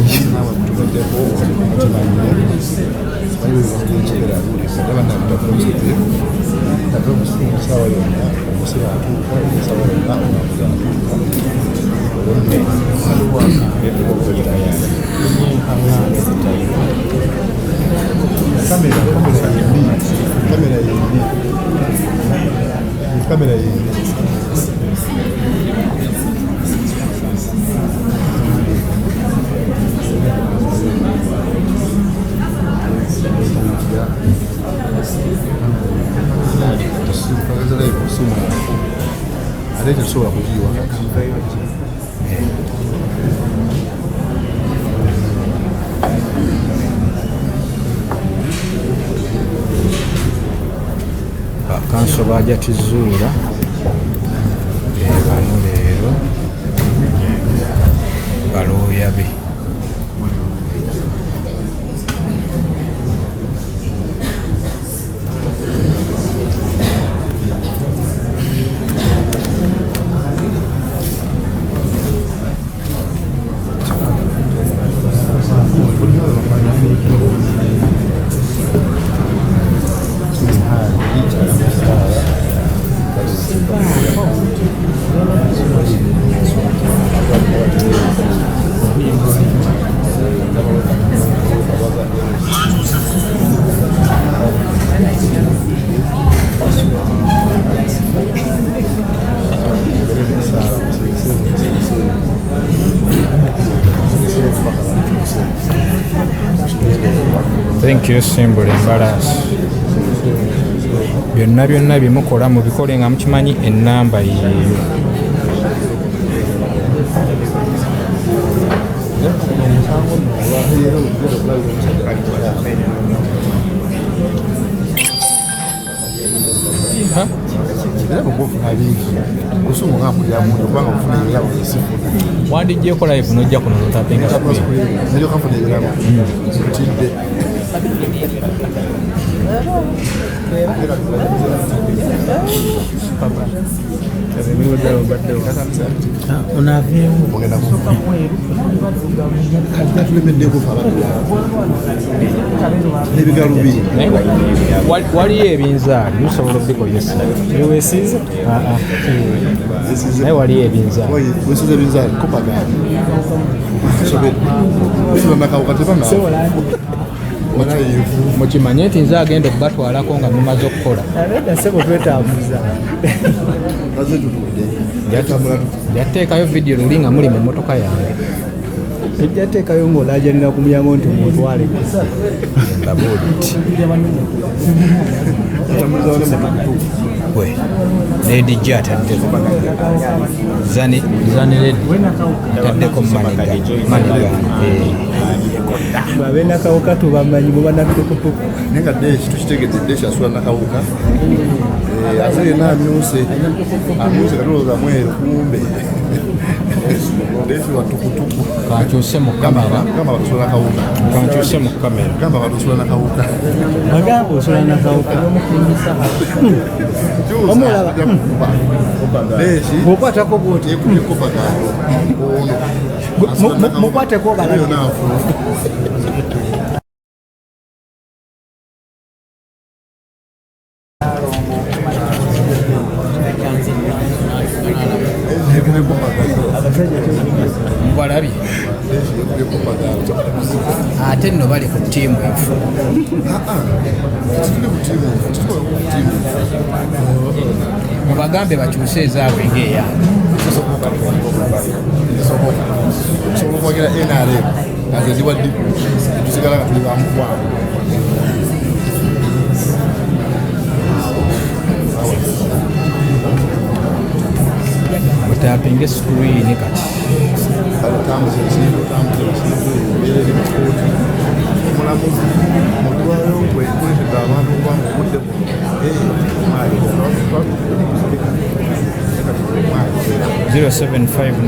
[SPEAKER 14] Ate tusobola kugiwa
[SPEAKER 9] Kanso Hajjat Zuulah bano leero balooya be Thank you Simbula Embalaasi. Byonna byonna byemukola mubikole nga mukimanyi ennamba yeeyo. Wandigyeko live nojja kuno notapenga waliyo ebinzaali bisobola okubikozesa wesiize naye waliyo ebinzaali mukimanye nti nze agenda okubatwalako nga mumaze okukola yateekayo vidiyo luli nga muli mu motoka yange
[SPEAKER 15] ejjateekayo ng'olaajanira ku mulyango nti mutwale
[SPEAKER 9] we Lady Hajjat ataddeko Zani Lady ataddeko maniga
[SPEAKER 15] babe nakawuka tubamanyi muba natukutuku
[SPEAKER 14] naye nga deshi tukitegedde deshi asula nakawuka ate yena amyuse katolooza mweru kumbe deshi watukutuku
[SPEAKER 9] kankyuse mu kamera
[SPEAKER 14] gamba batusula nakawuka
[SPEAKER 9] kankyuse mu kamera
[SPEAKER 14] gamba batusula nakawuka
[SPEAKER 15] bagamba osula nakawuka omulaba
[SPEAKER 14] deshi
[SPEAKER 15] mukwatako bwoti mukwateko balayo
[SPEAKER 9] mubalabye ate nno bali ku ttiimu efu mubagambe bakyuse ezaabwe ng'eyange
[SPEAKER 14] osobola okwogera NRM aze ziwadde tusigala nga tuli bamukwano
[SPEAKER 9] mutapinge screen kati
[SPEAKER 14] tambuza ekintu embeera eri mu kooti omulamuzi mutwalo kwekuletega abantu kubanga obudde
[SPEAKER 9] 0759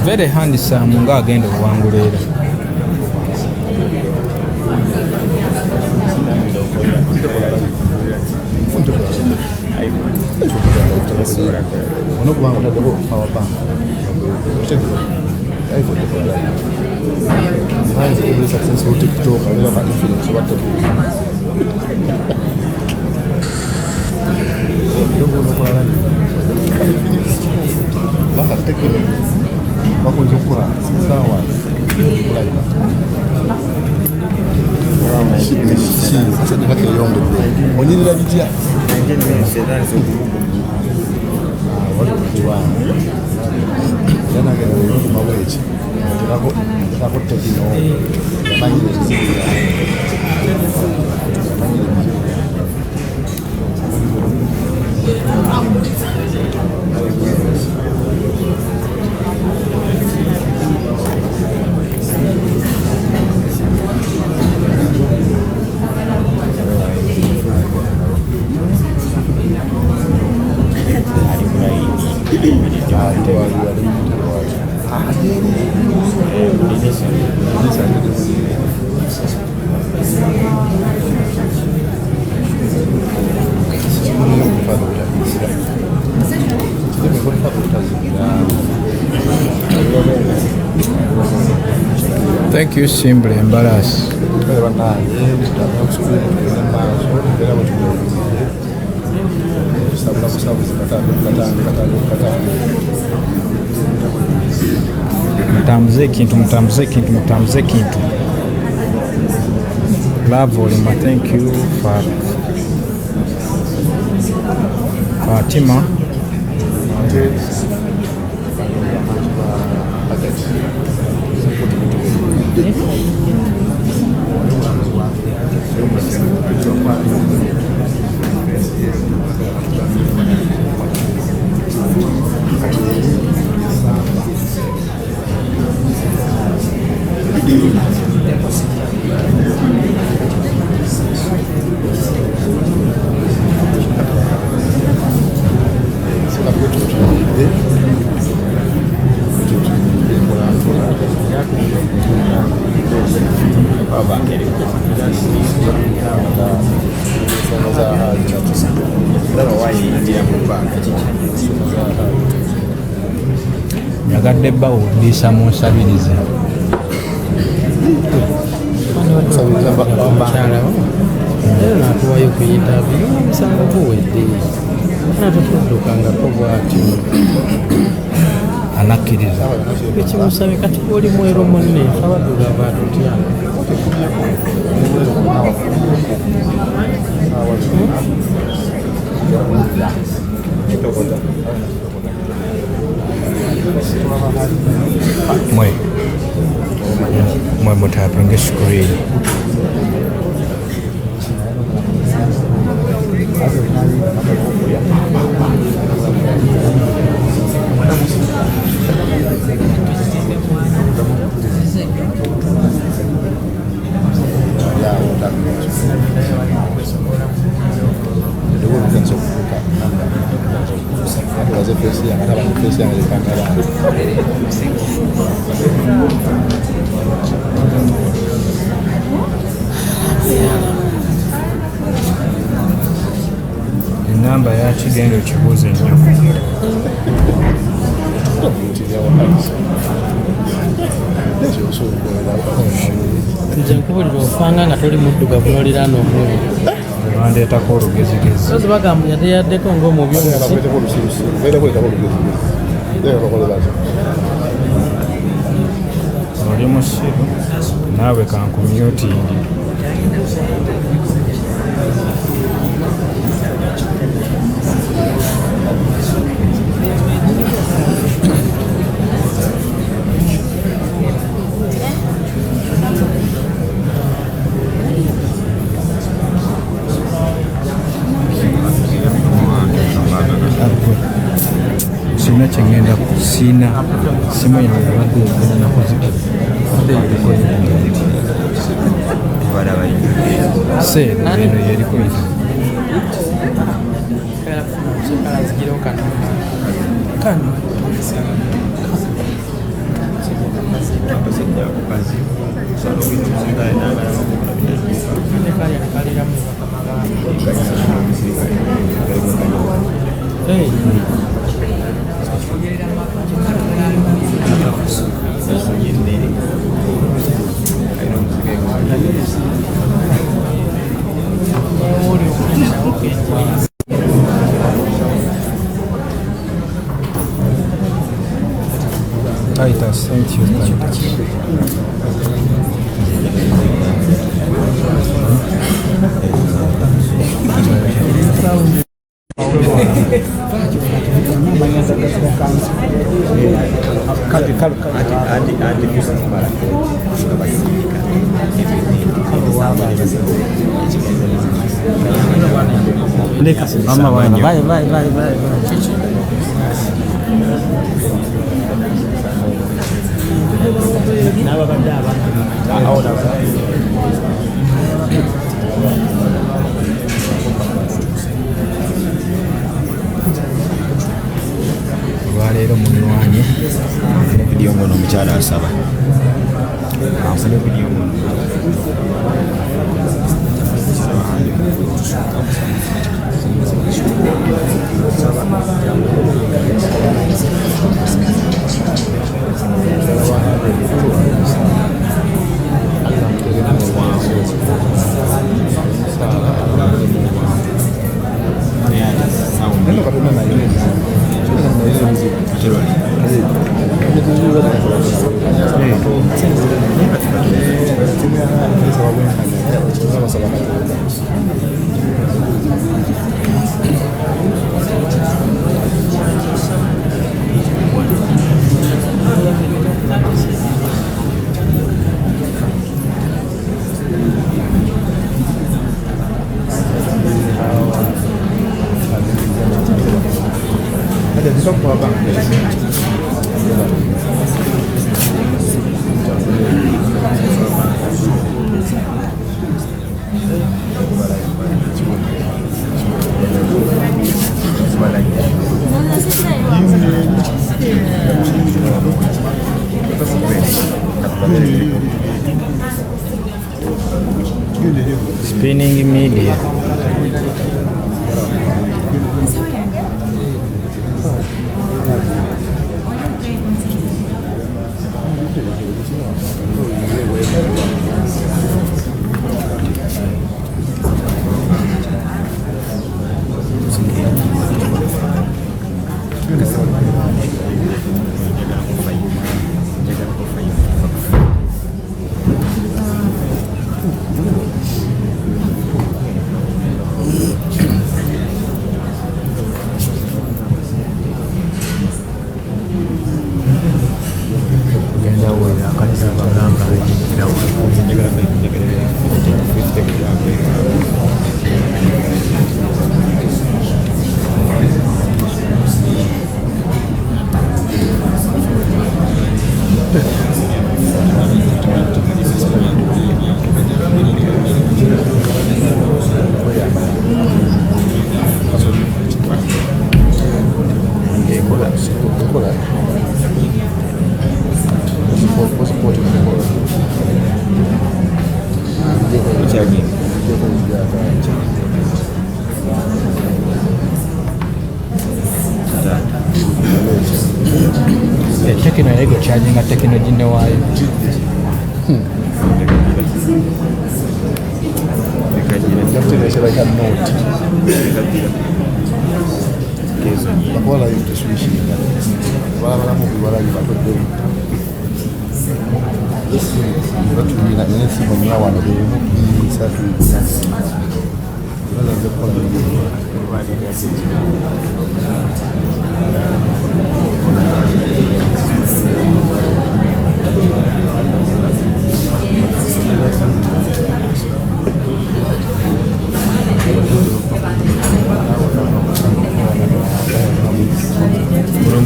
[SPEAKER 9] very handsome ng'agenda okuwangula era
[SPEAKER 14] onokubanga otaddeko powerbank successful TikTok aleba influence what to do bakatekere bakunze okukola sawa asadde bakeyonga batongedde onyirira bitya yanagenda kumaweki tekako tekino yamanyire ebizibu
[SPEAKER 9] Thank you, Simple Embarrass. Mutambuze ekintu. Love Olemwa, thank you, Fatima. Nyagadde bawuliriza munsabirize.
[SPEAKER 16] Era natuwayo ku interview omusango guwedde natutudukangako bwatyo
[SPEAKER 9] anakkiriza
[SPEAKER 16] ekimusabe kati oli mweru munne abaddugavu atutya
[SPEAKER 9] mwe mutapinga screen. Enamba yakigenda okibuuze nnyo.
[SPEAKER 16] nze nkubulira ofanga nga toli muddugavu n'oliraana omululu
[SPEAKER 9] bandeetako olugezigezi
[SPEAKER 16] ozi bagamba yateyaddeko ng'omubi
[SPEAKER 9] oli musiru naawe kankumyutingi. Sina kyengenda kusina simu yange badde egenda kuzika eno yeriko Titus, thank you, Titus. Leero munywanyi vidiyo ngono omukyala asaba afune vidiyo ngono Spinning media. Tekino yego charging at tekino jinne wayo.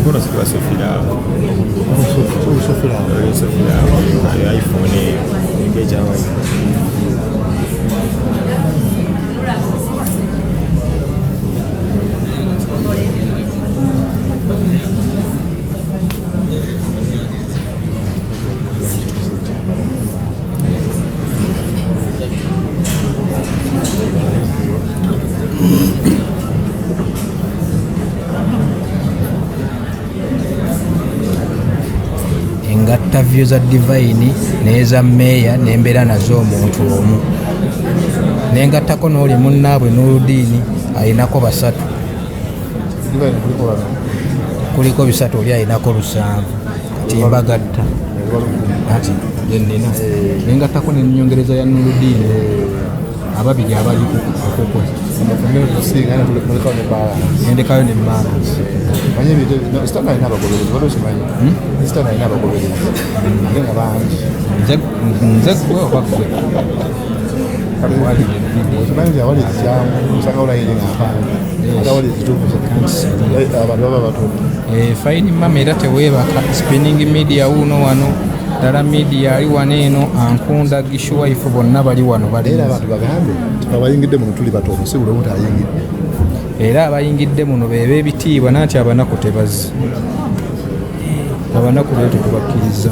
[SPEAKER 17] Buona scuola soffilava. Soffilava. iPhone invece
[SPEAKER 9] Interview za divine neza meya nembera nazo omuntu omu nengattako n'oli munnaabwe n'oludiini ayinako basatu kuliko bisatu oli ayinako 7 kati mbagatta ati yenina nengattako n'ennyongereza ya n'oludiini ababiri abali okukola endekayo ne balance nze gwe oba gwe fayini mama era teweebaka spinning media wuuno wano ddala media ali wano eno ankunda gishuwaifu bonna bali wano era abayingidde muno beeba ebitiibwa nanti abanaku tebazzi abanaku leero tetubakkiriza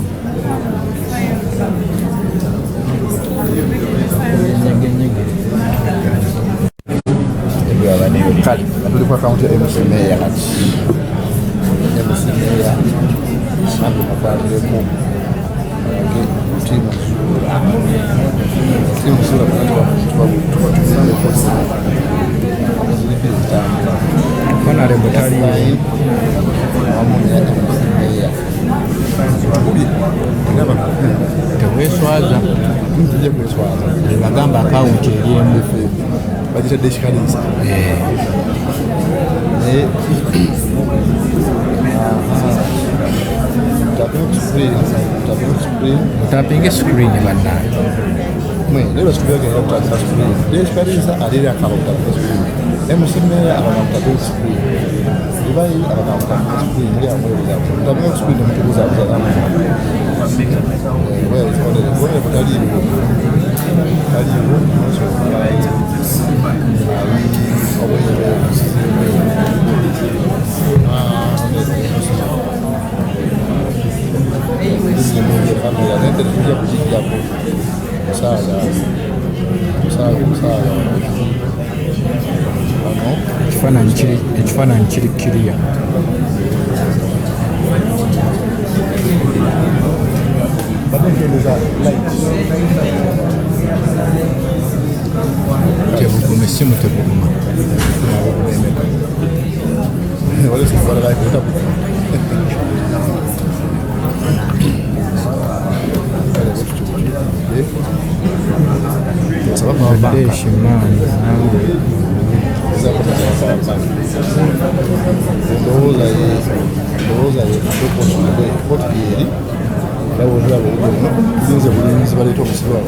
[SPEAKER 14] kale tuli ku akaunti ya MC Meya kati MC Meya nambe mukwatuleko tiimu Zuulah
[SPEAKER 9] honorable tali teweeswaza bagamba akawunti eriemu
[SPEAKER 14] bagitadde ekikaliisa
[SPEAKER 9] mutapinge screen bannange
[SPEAKER 14] lero sikubyagenera kutandika screen ekikaliisa aliri akaba kutandika screen emusimeya abamutadde screen ibayi abamutadde screen eri amwebuza screen mutubuzabuza
[SPEAKER 9] ekifaananyi kiri kiriya tebuguma essimu tebuguma eshimaani
[SPEAKER 14] ndowooza yekotieri tulinze bulinzi baleeta omusibe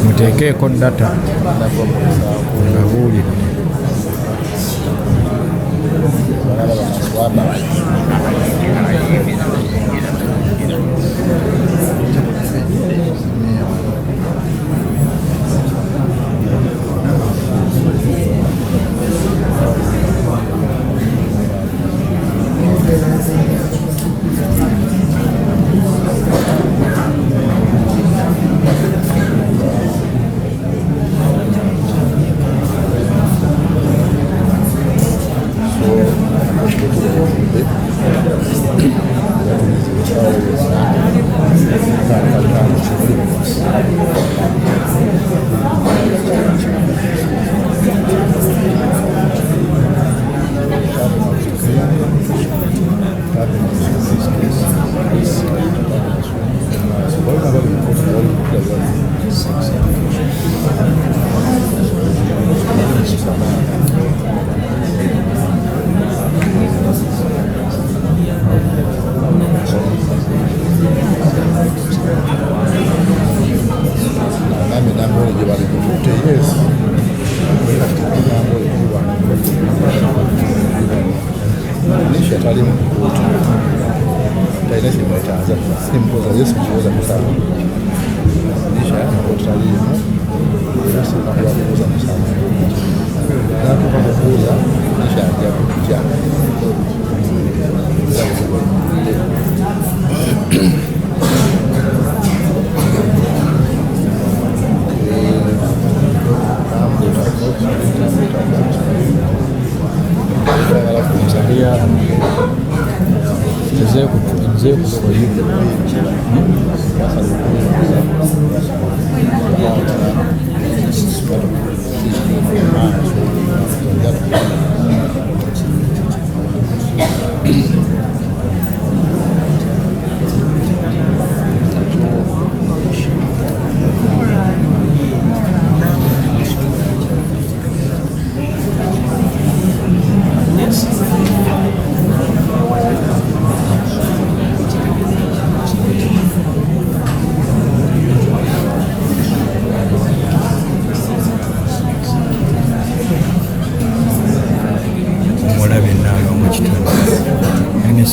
[SPEAKER 9] muteekeeko data nga buulire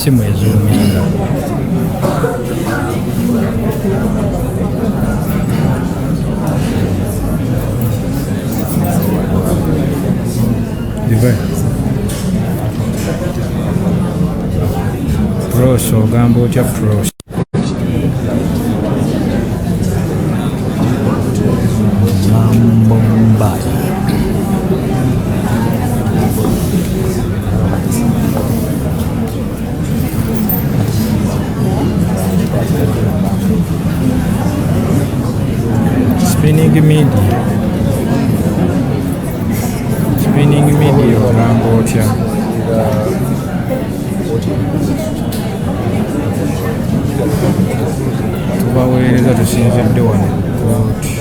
[SPEAKER 9] Simu ezuuminga pros ogamba otya pros Mambombai Spinning media ogamba otya tubaweereza tusinzidde wano Kooti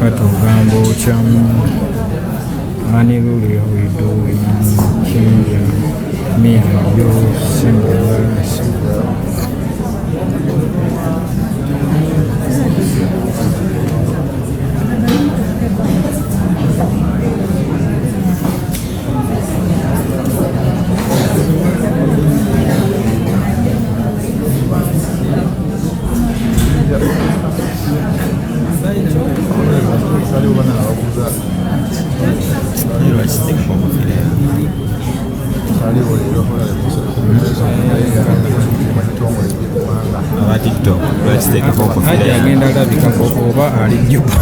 [SPEAKER 9] Kata ogamba otya Aniluli, how you doing? Kenya, me and you, simple. Hajja agenda alabikako oba ali Juba.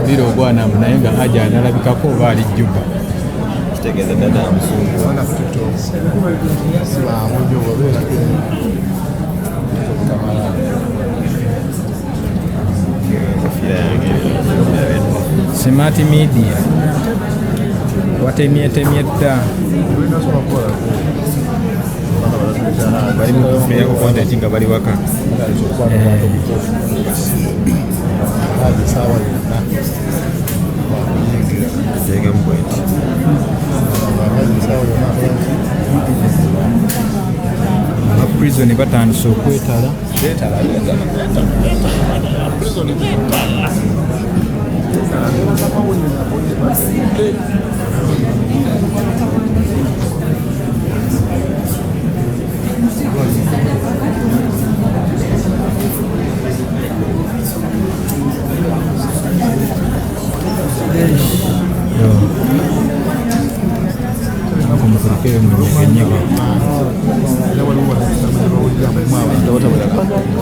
[SPEAKER 9] Leero ogwanamu naye nga Hajja analabikako oba ali Juba.
[SPEAKER 17] Kitegeeza dada amusungu.
[SPEAKER 9] Smart media watemye dda
[SPEAKER 17] bali mu kufuna content nga bali waka.
[SPEAKER 9] Prison batandise okwetala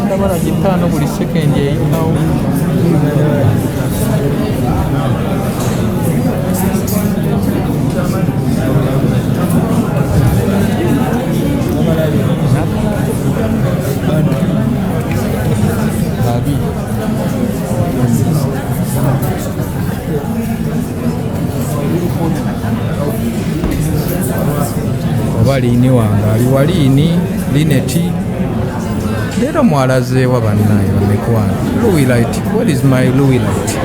[SPEAKER 9] ndabala gitaano buli sekendi eyitawo. Oba liini wange ali waliini lineti leero mwalazeewa bannaye bamikwano. Louis light, what is my Louis light?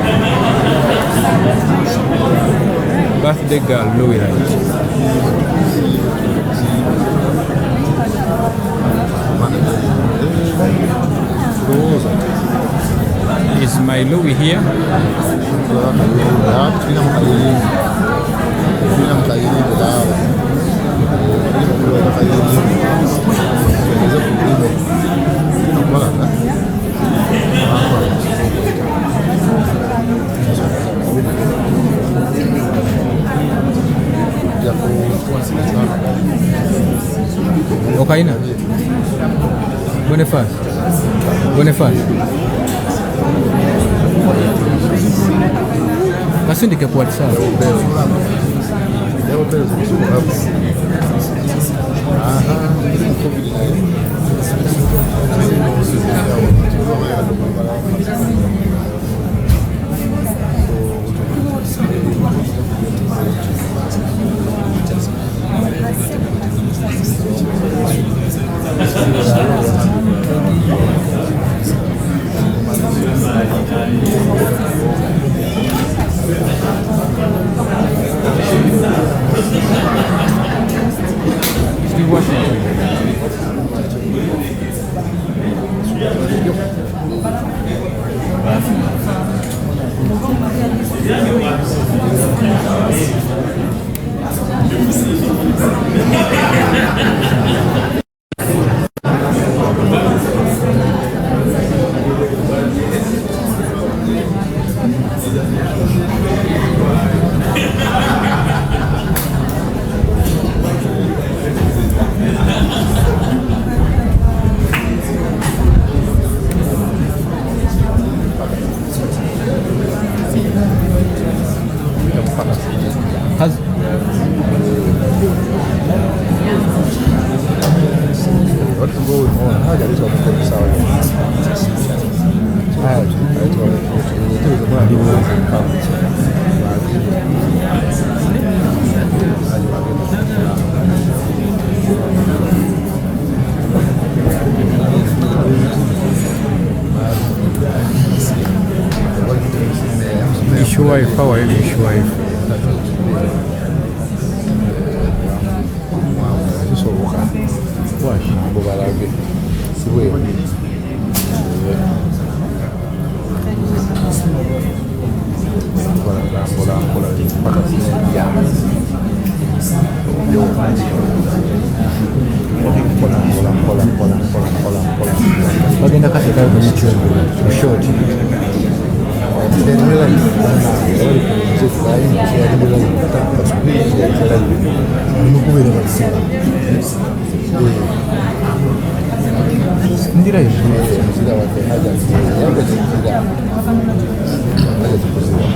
[SPEAKER 9] Birthday girl Louis light. Is my Louis here? Okaina? Boniface? Kasindike kwa WhatsApp. Wife, how are you, wife? Bagenda katika kwenye short.
[SPEAKER 14] Ndira hiyo mzira wa Hajjat yangu zikira Hajjat kuzira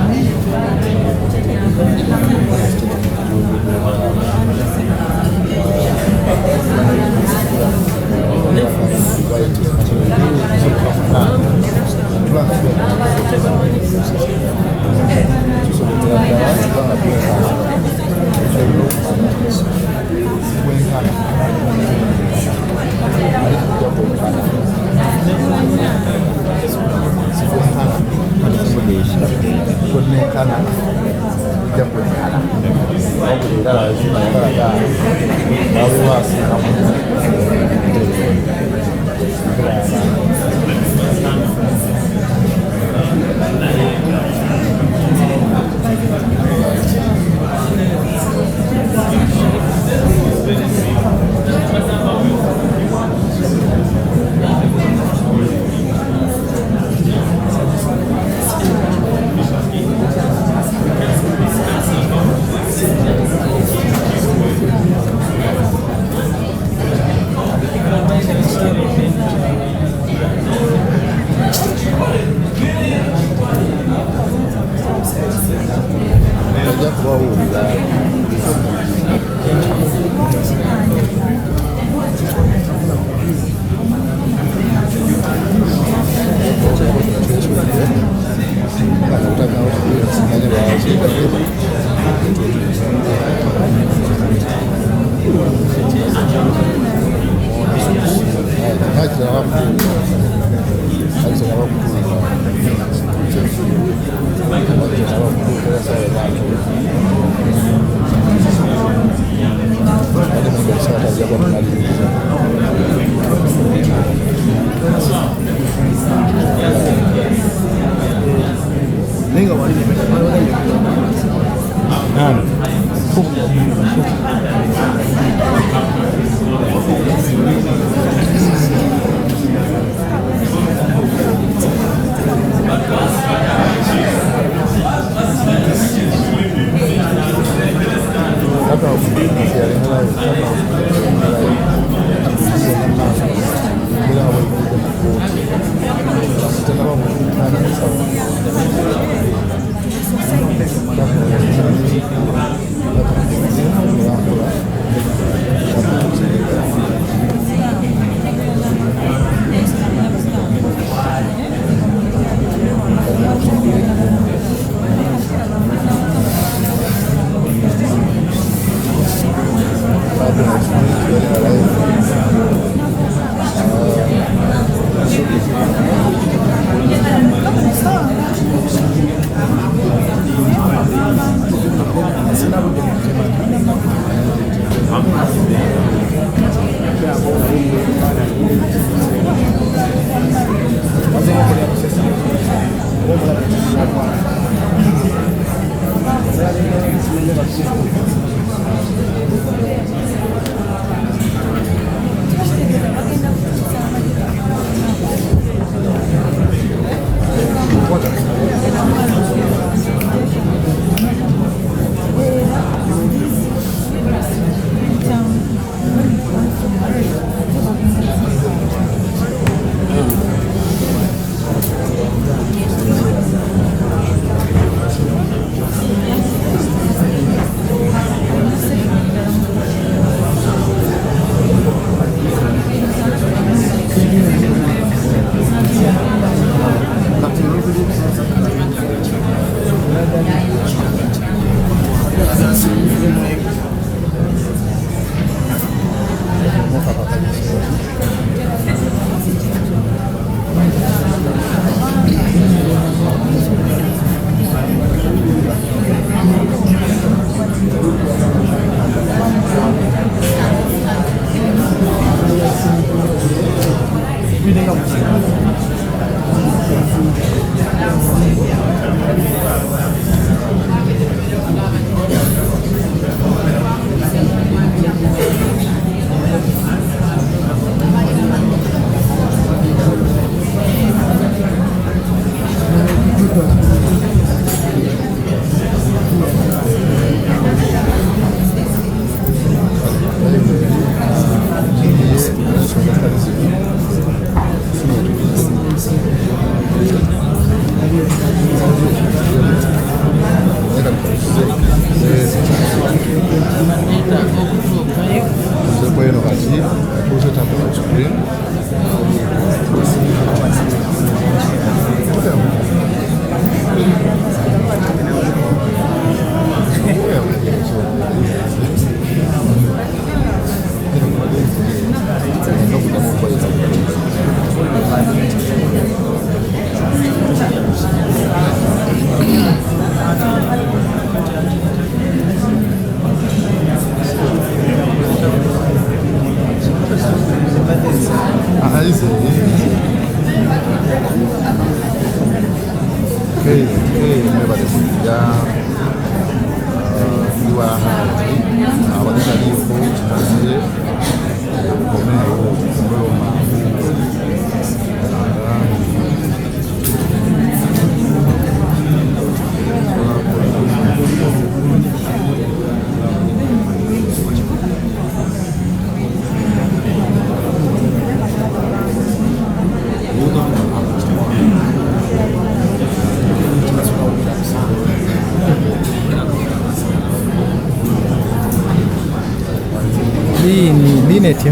[SPEAKER 14] Bueno, así, puse tanto la screen.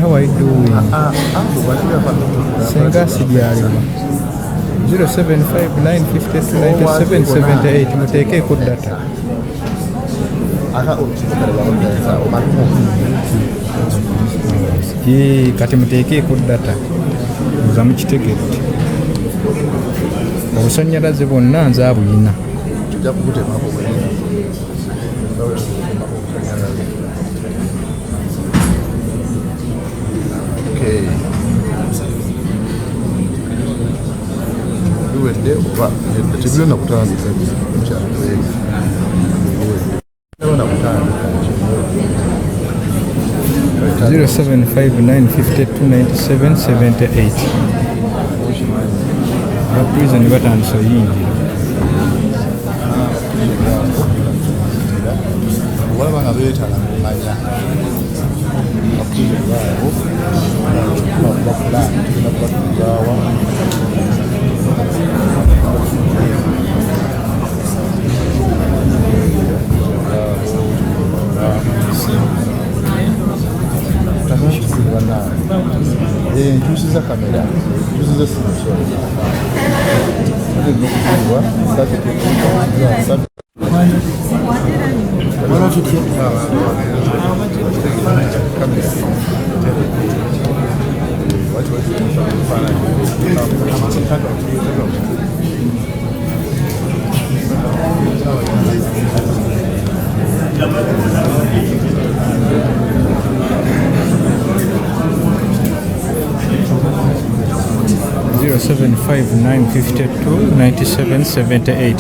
[SPEAKER 4] How are you doing? Senga sijaliwa 0759529778 muteke ku data kati muteke ku data muza mukitegedde obusannyalaze bwonna nze abuyina
[SPEAKER 14] Tibirona kutandika mukyalo
[SPEAKER 4] 0759529778 abaprison batandisa oyingira
[SPEAKER 14] olaba nga beetala kumanya abaprison baabo bakulaani tulina kubatuzaawa nkyusiza kamera nkyusiza simusolo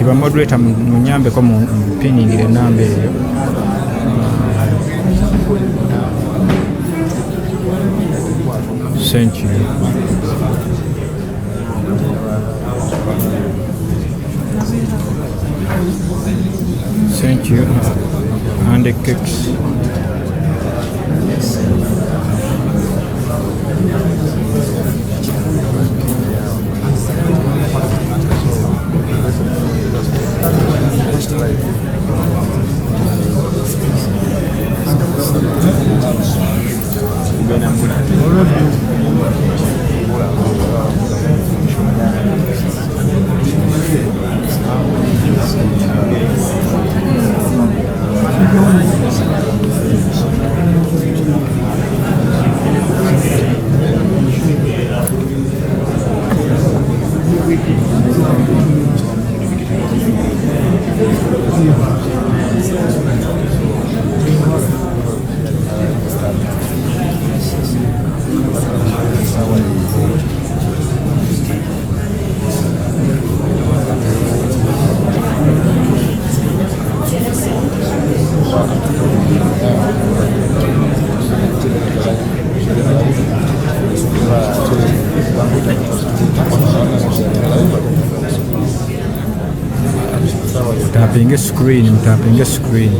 [SPEAKER 4] bamoderator munyambeko mupiningire enamba eyo thank you thank you and the cakes tapping a screen, I'm tapping a screen.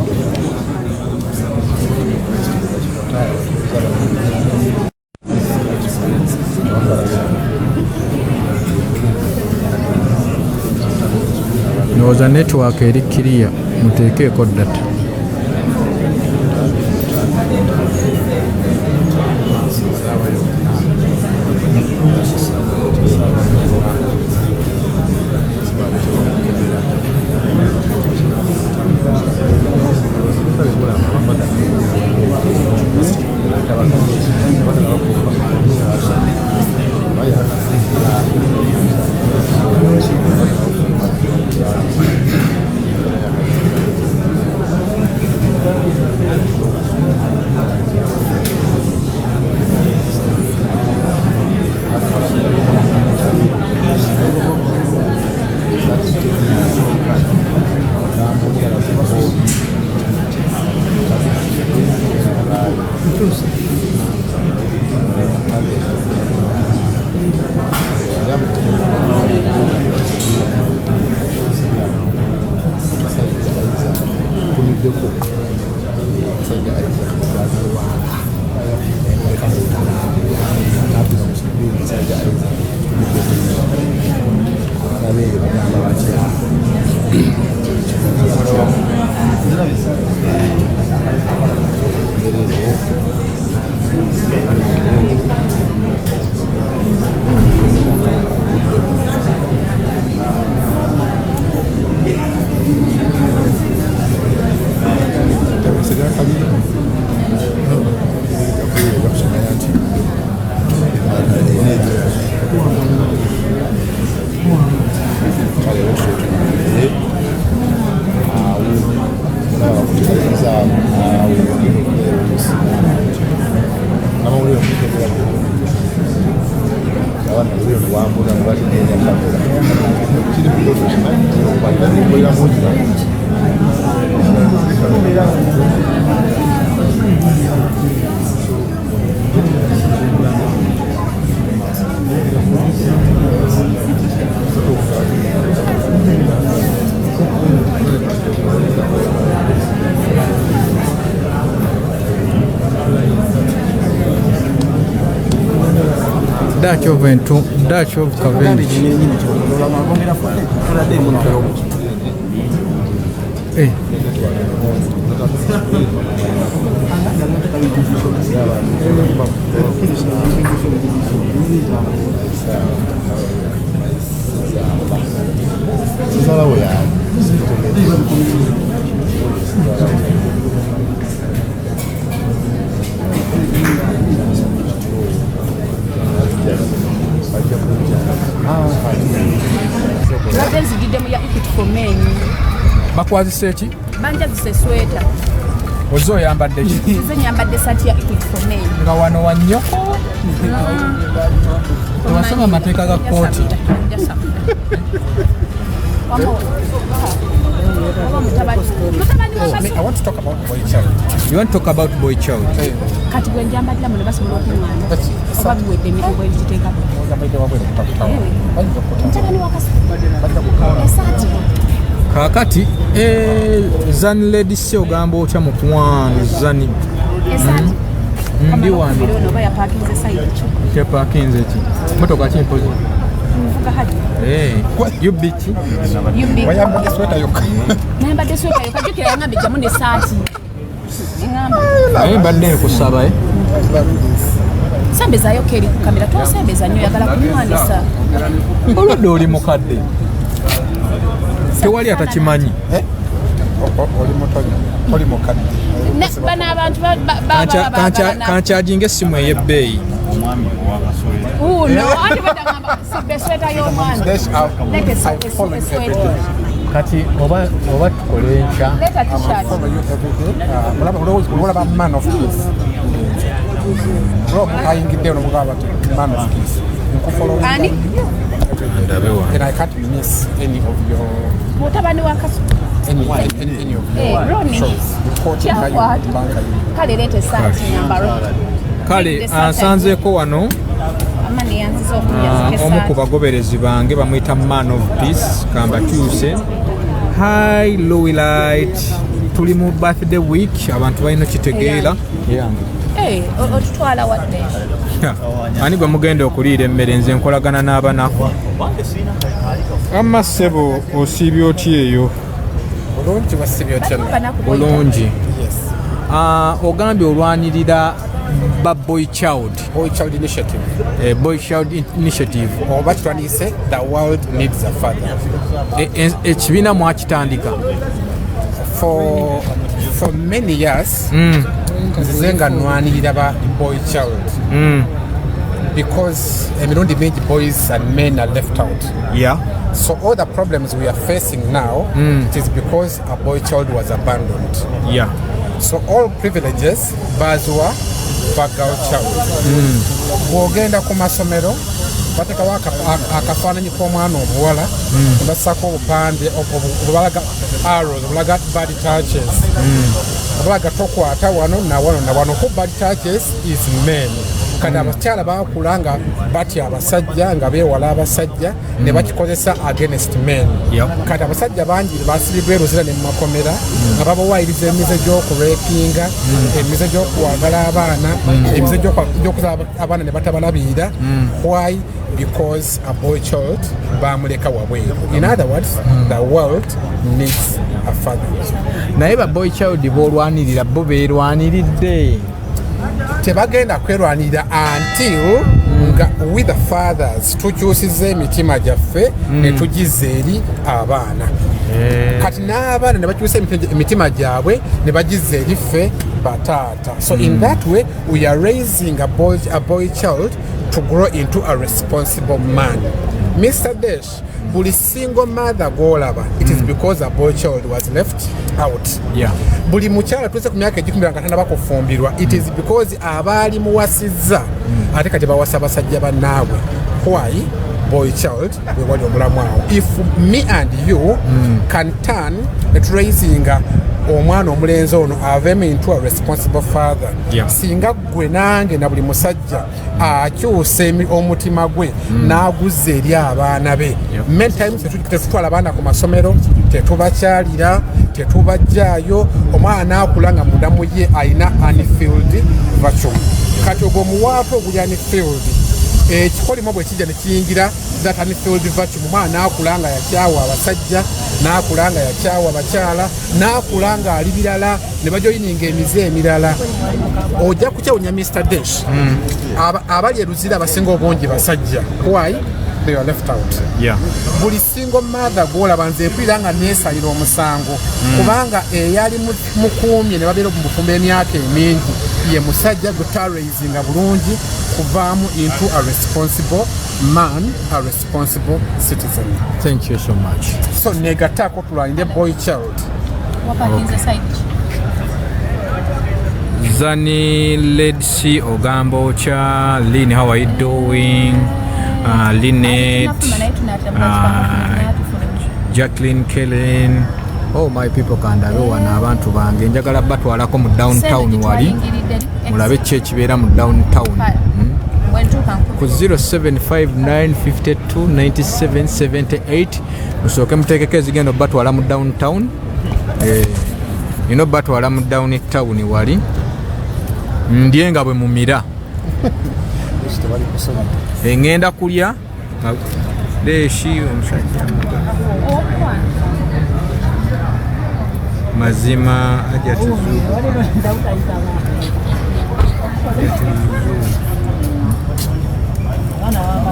[SPEAKER 4] No
[SPEAKER 9] ndowooza network eri kiriya muteekeeko data. Dutch of Cavendish. Eh. Bakwazise ki?
[SPEAKER 7] Banjazise sweta.
[SPEAKER 9] Ozo oyambadde ki?
[SPEAKER 7] Nze nyambadde saati ya Equity for Men.
[SPEAKER 9] Nga wano wa nnyoko? Tewasoma amateeka ga kooti. I want to talk about boy child. You want to talk about boy child?
[SPEAKER 7] Kati gwe njambadde muno basobola okuŋŋaana. Oba biwedde emirimu egiteeka. Ntabani wakasi. Esaati.
[SPEAKER 9] Kakati zani lady se ogamba otya mukwano zani ndi wano tepakinze ki motoka ki mpozi yubiki wayambadde sweta yokka
[SPEAKER 7] nayambadde sweta yokka jukira yangambe jamu ne saati
[SPEAKER 9] naye mbadde nkusaba
[SPEAKER 7] sembezayo keri ku kamera tosembeza nnyo yagala kumwanisa
[SPEAKER 9] olwadde oli mukadde tewali atakimanyi
[SPEAKER 14] oli mukadde
[SPEAKER 7] bano abantu
[SPEAKER 9] kankyajinga essimu ey'ebbeeyi kati oba tukole nkya
[SPEAKER 14] olaba man of peace ayingidde ono mugaba man of peace
[SPEAKER 7] ani
[SPEAKER 14] and I can't miss any of your
[SPEAKER 7] mutabani wa kasu
[SPEAKER 14] any of your shows
[SPEAKER 7] kale leete saati nyambaro
[SPEAKER 9] kale ansanzeeko wano omu ku bagoberezi bange bamuyita man of peace kambakyuse hi lowilight tuli mu birthday week abantu balina kitegeera
[SPEAKER 7] otutwala wadde
[SPEAKER 9] ani gwe mugenda okuliira emmere nze nkolagana n'abanaku
[SPEAKER 4] Amma ssebo osiibye otya eyo?
[SPEAKER 12] Bulungi basiibye otya?
[SPEAKER 9] Bulungi. Ogambye olwanirira ba Boy Child
[SPEAKER 12] Initiative.
[SPEAKER 9] Boy Child Initiative.
[SPEAKER 12] Oba kitwandiise the world needs a father.
[SPEAKER 9] Ekibiina mwakitandika?
[SPEAKER 12] For many years, nzize nga nwanirira ba Boy Child. Because emirundi mingi boys and men are left out.
[SPEAKER 9] Yeah.
[SPEAKER 12] So all the problems we are facing now, it is because a boy child was abandoned.
[SPEAKER 9] Yeah.
[SPEAKER 12] So all privileges bazwa ba girl child. Bwogenda ku masomero batekawo akafaananyi k'omwana omuwala basako obupande obulaga arrows obulaga bad touches obulaga tokwata wano na wano ku bad touches is men. Kati abakyala bakula nga batya abasajja nga beewala abasajja ne bakikozesa against men. Kati abasajja bangi basibibwa eruzira ne mu makomera nga babawayiriza emize gy'okurepinga, emize gy'okuwagala abaana, emize gy'okuzala abaana ne batabalabirira. Why? Because a boy child bamuleka wabweru. In other words, the world needs a father.
[SPEAKER 9] Naye ba boy child boolwanirira bo beerwaniridde.
[SPEAKER 12] Tebagenda kwerwanirira until nga with the fathers tukyusiza emitima gyaffe ne tugiza eri abaana. Kati n'abaana ne bakyusa emitima gyabwe ne bagiza eri ffe bataata. So in that way we are raising a boy child to grow into a responsible man. Mr. Desh, buli single mother gw'olaba, it is because a boy child was left out.
[SPEAKER 9] Yeah.
[SPEAKER 12] Buli mukyala tuuse ku myaka ejikumi nga tanaba kufumbirwa, it is because abaali muwasizza ate kati bawasa basajja bannaabwe. Why? Boy child we wali omulamu awo. If me and you can turn at raising omwana omulenzi ono avem into a responsible father. Singa gwe nange na buli musajja akyusa omutima gwe n'aguzza eri abaana be. Many times tetutwala abaana ku masomero, tetubakyalira, tetubajjaayo, omwana n'akula nga mudamu ye alina unfilled virtue. Kati ogwo omuwaatu oguli unfilled ekikolimo bwe kijja ne kiyingira that unfilled virtue mu mwana n'akula nga yakyawa abasajja, n'akula nga yakyawa abakyala, n'akula nga ali birala ne bajoyininga emize emirala. Ojja kukyawunya Mr. Desh abali eruzira abasinga obungi basajja. Why? They are left out.
[SPEAKER 9] Yeah.
[SPEAKER 12] Buli single mother gw'olaba nze mpulira nga neesalira omusango kubanga eyali mukuumye ne babeera mu bufumbo emyaka emingi ye musajja gutarayizinga bulungi kuvaamu into a responsible man, a responsible citizen.
[SPEAKER 9] Thank you so much.
[SPEAKER 12] So negataako tulwanire boy child.
[SPEAKER 9] Zani Ledsi Ogambo Cha, Lynn, how are you doing? Lynette, Jacqueline, Kellen. Oh, my people kandabewa n'abantu bange njagala batwalako mu downtown wali mulabe kye kibeera mu downtown ku 0759529778 musooke muteekeko ezigenda batwala mu downtown batwala mu downtown wali ndye nga bwe mumira engenda kulya leeshi omusajja mazima Hajjat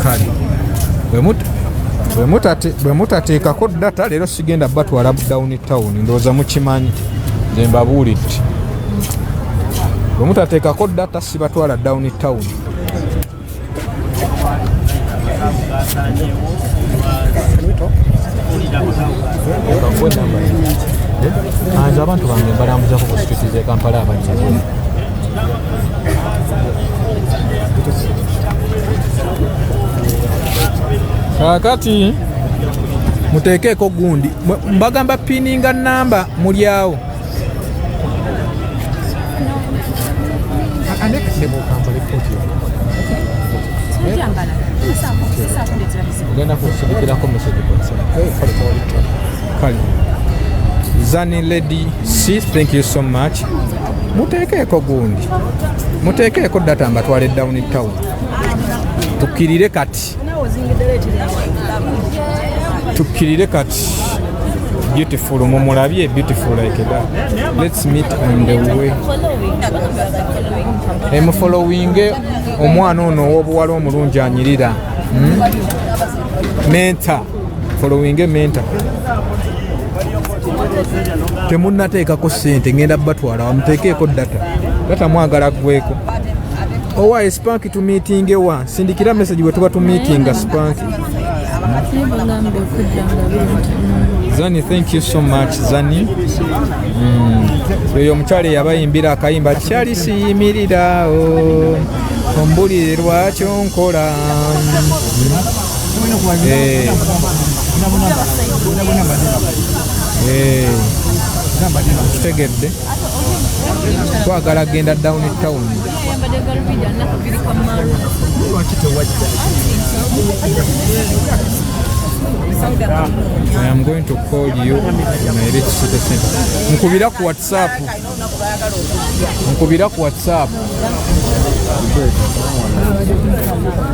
[SPEAKER 9] kali bwe mutateekako data leero sigenda batwala downtown ndowooza mukimanyi nze mbabuulidde bwe mutateekako data sibatwala downtown. Nze abantu bange mbalambuzako ku street ze Kampala abajja kakati muteekeeko gundi mbagamba pininga namba mulyawo ogenda kusindikirako message kale Zani Lady C, thank you so much. Muteekeeko gundi muteekeeko data mbatwale downtown tukkirire kati tukkirire kati beautiful mumulabye beautiful like that. Let's meet on the way. Emu following omwana ono w'obuwala omulungi anyirira. Menta following menta. Temunnateekako ssente ngenda batwala wamuteekeeko data mwagala gweko. Owa Spank to meeting ewa sindikira message bwe tuba to meeting Spank. Zani, thank you so much Zani. Oyo omukyala yabayimbira akayimba kyali siyimirira ombulire lwakyo nkola. Tegedde twagala genda downtown. I am going to call you when I reach city center. Nkubira ku WhatsApp.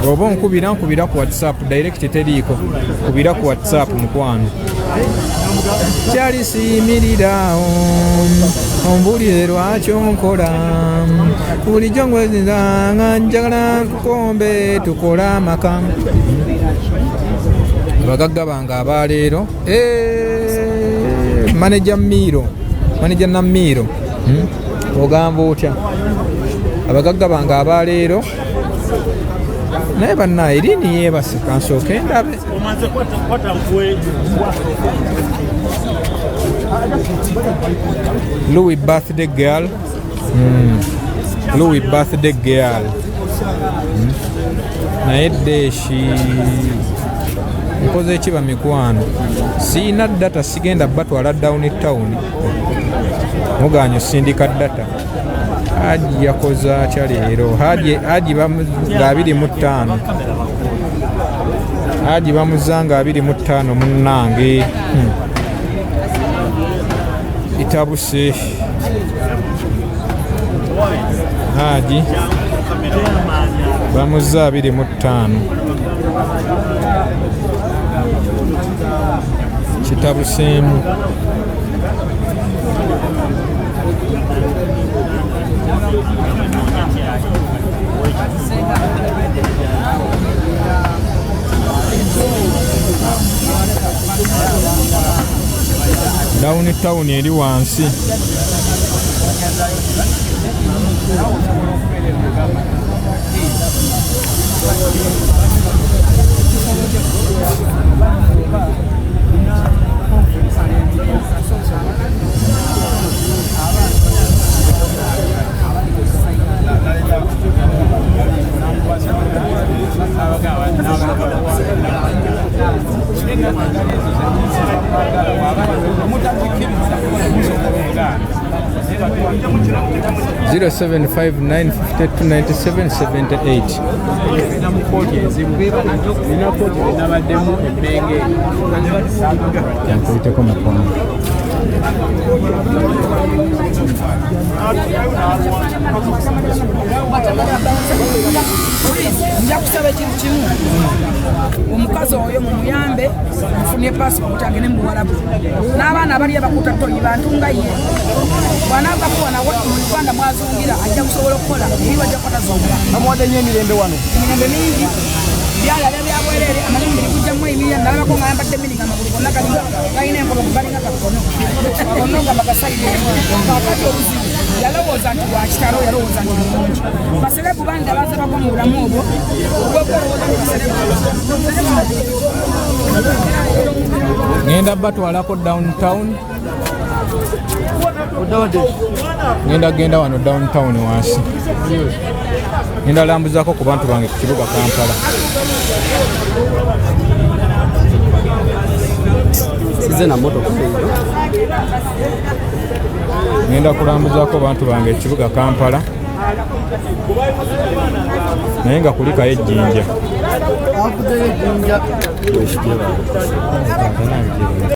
[SPEAKER 9] Oba nkubira ku WhatsApp direct teriiko. Nkubira ku WhatsApp mukwano. Kyali siyimirira ombulire lwakyo nkola bulijjo ngwezizanga njagala tukombe tukola amaka. Abagagga bange abaleero manager Namiro ogamba otya? Abagagga bange abaleero naye bannaye erini yeebase kansooke ndabe. Louis birthday girl. Naye deeshi nkoze ekiba mikwano siina data sigenda batwala downtown muganyo sindika data. Haji yakoza atya leero? Haji bamuzanga 25. Haji bamuzanga 25 munnange. Itabuse Haji bamuzza 25. Kitabuseemu downtown eri wansi.
[SPEAKER 1] Njakusaba ekintu kimu omukazi oyo mumuyambe nfunye passport agende mu Buwarabu n'abaana abali abakuta toyi bantunga ye bwanaava kuwa nawe mu Uganda mwazungira ajja kusobola okukola ebi bajja kukwata zonga
[SPEAKER 12] amuwadde nnyo emirembe wano
[SPEAKER 1] emirembe mingi byalala byabwerere amalimi kujjamu emiriya nalabako nga yambadde mininga amagulu gonna galina enkobo galinga kakono ono nga bagasaire kakati obuzibu yalowooza nti wakitalo yalowooza nti mulungi baserebu bangi abaze bava mu bulamu obwo obwokolowooza nti baserebu
[SPEAKER 9] ngenda batwalako downtown. Genda wano downtown wansi. Ngenda lambuzako ku bantu bange ku kibuga Kampala.
[SPEAKER 12] Size na moto.
[SPEAKER 9] Ngenda kulambuzako bantu bange ekibuga Kampala. Naye nga kulikayo ejjinja.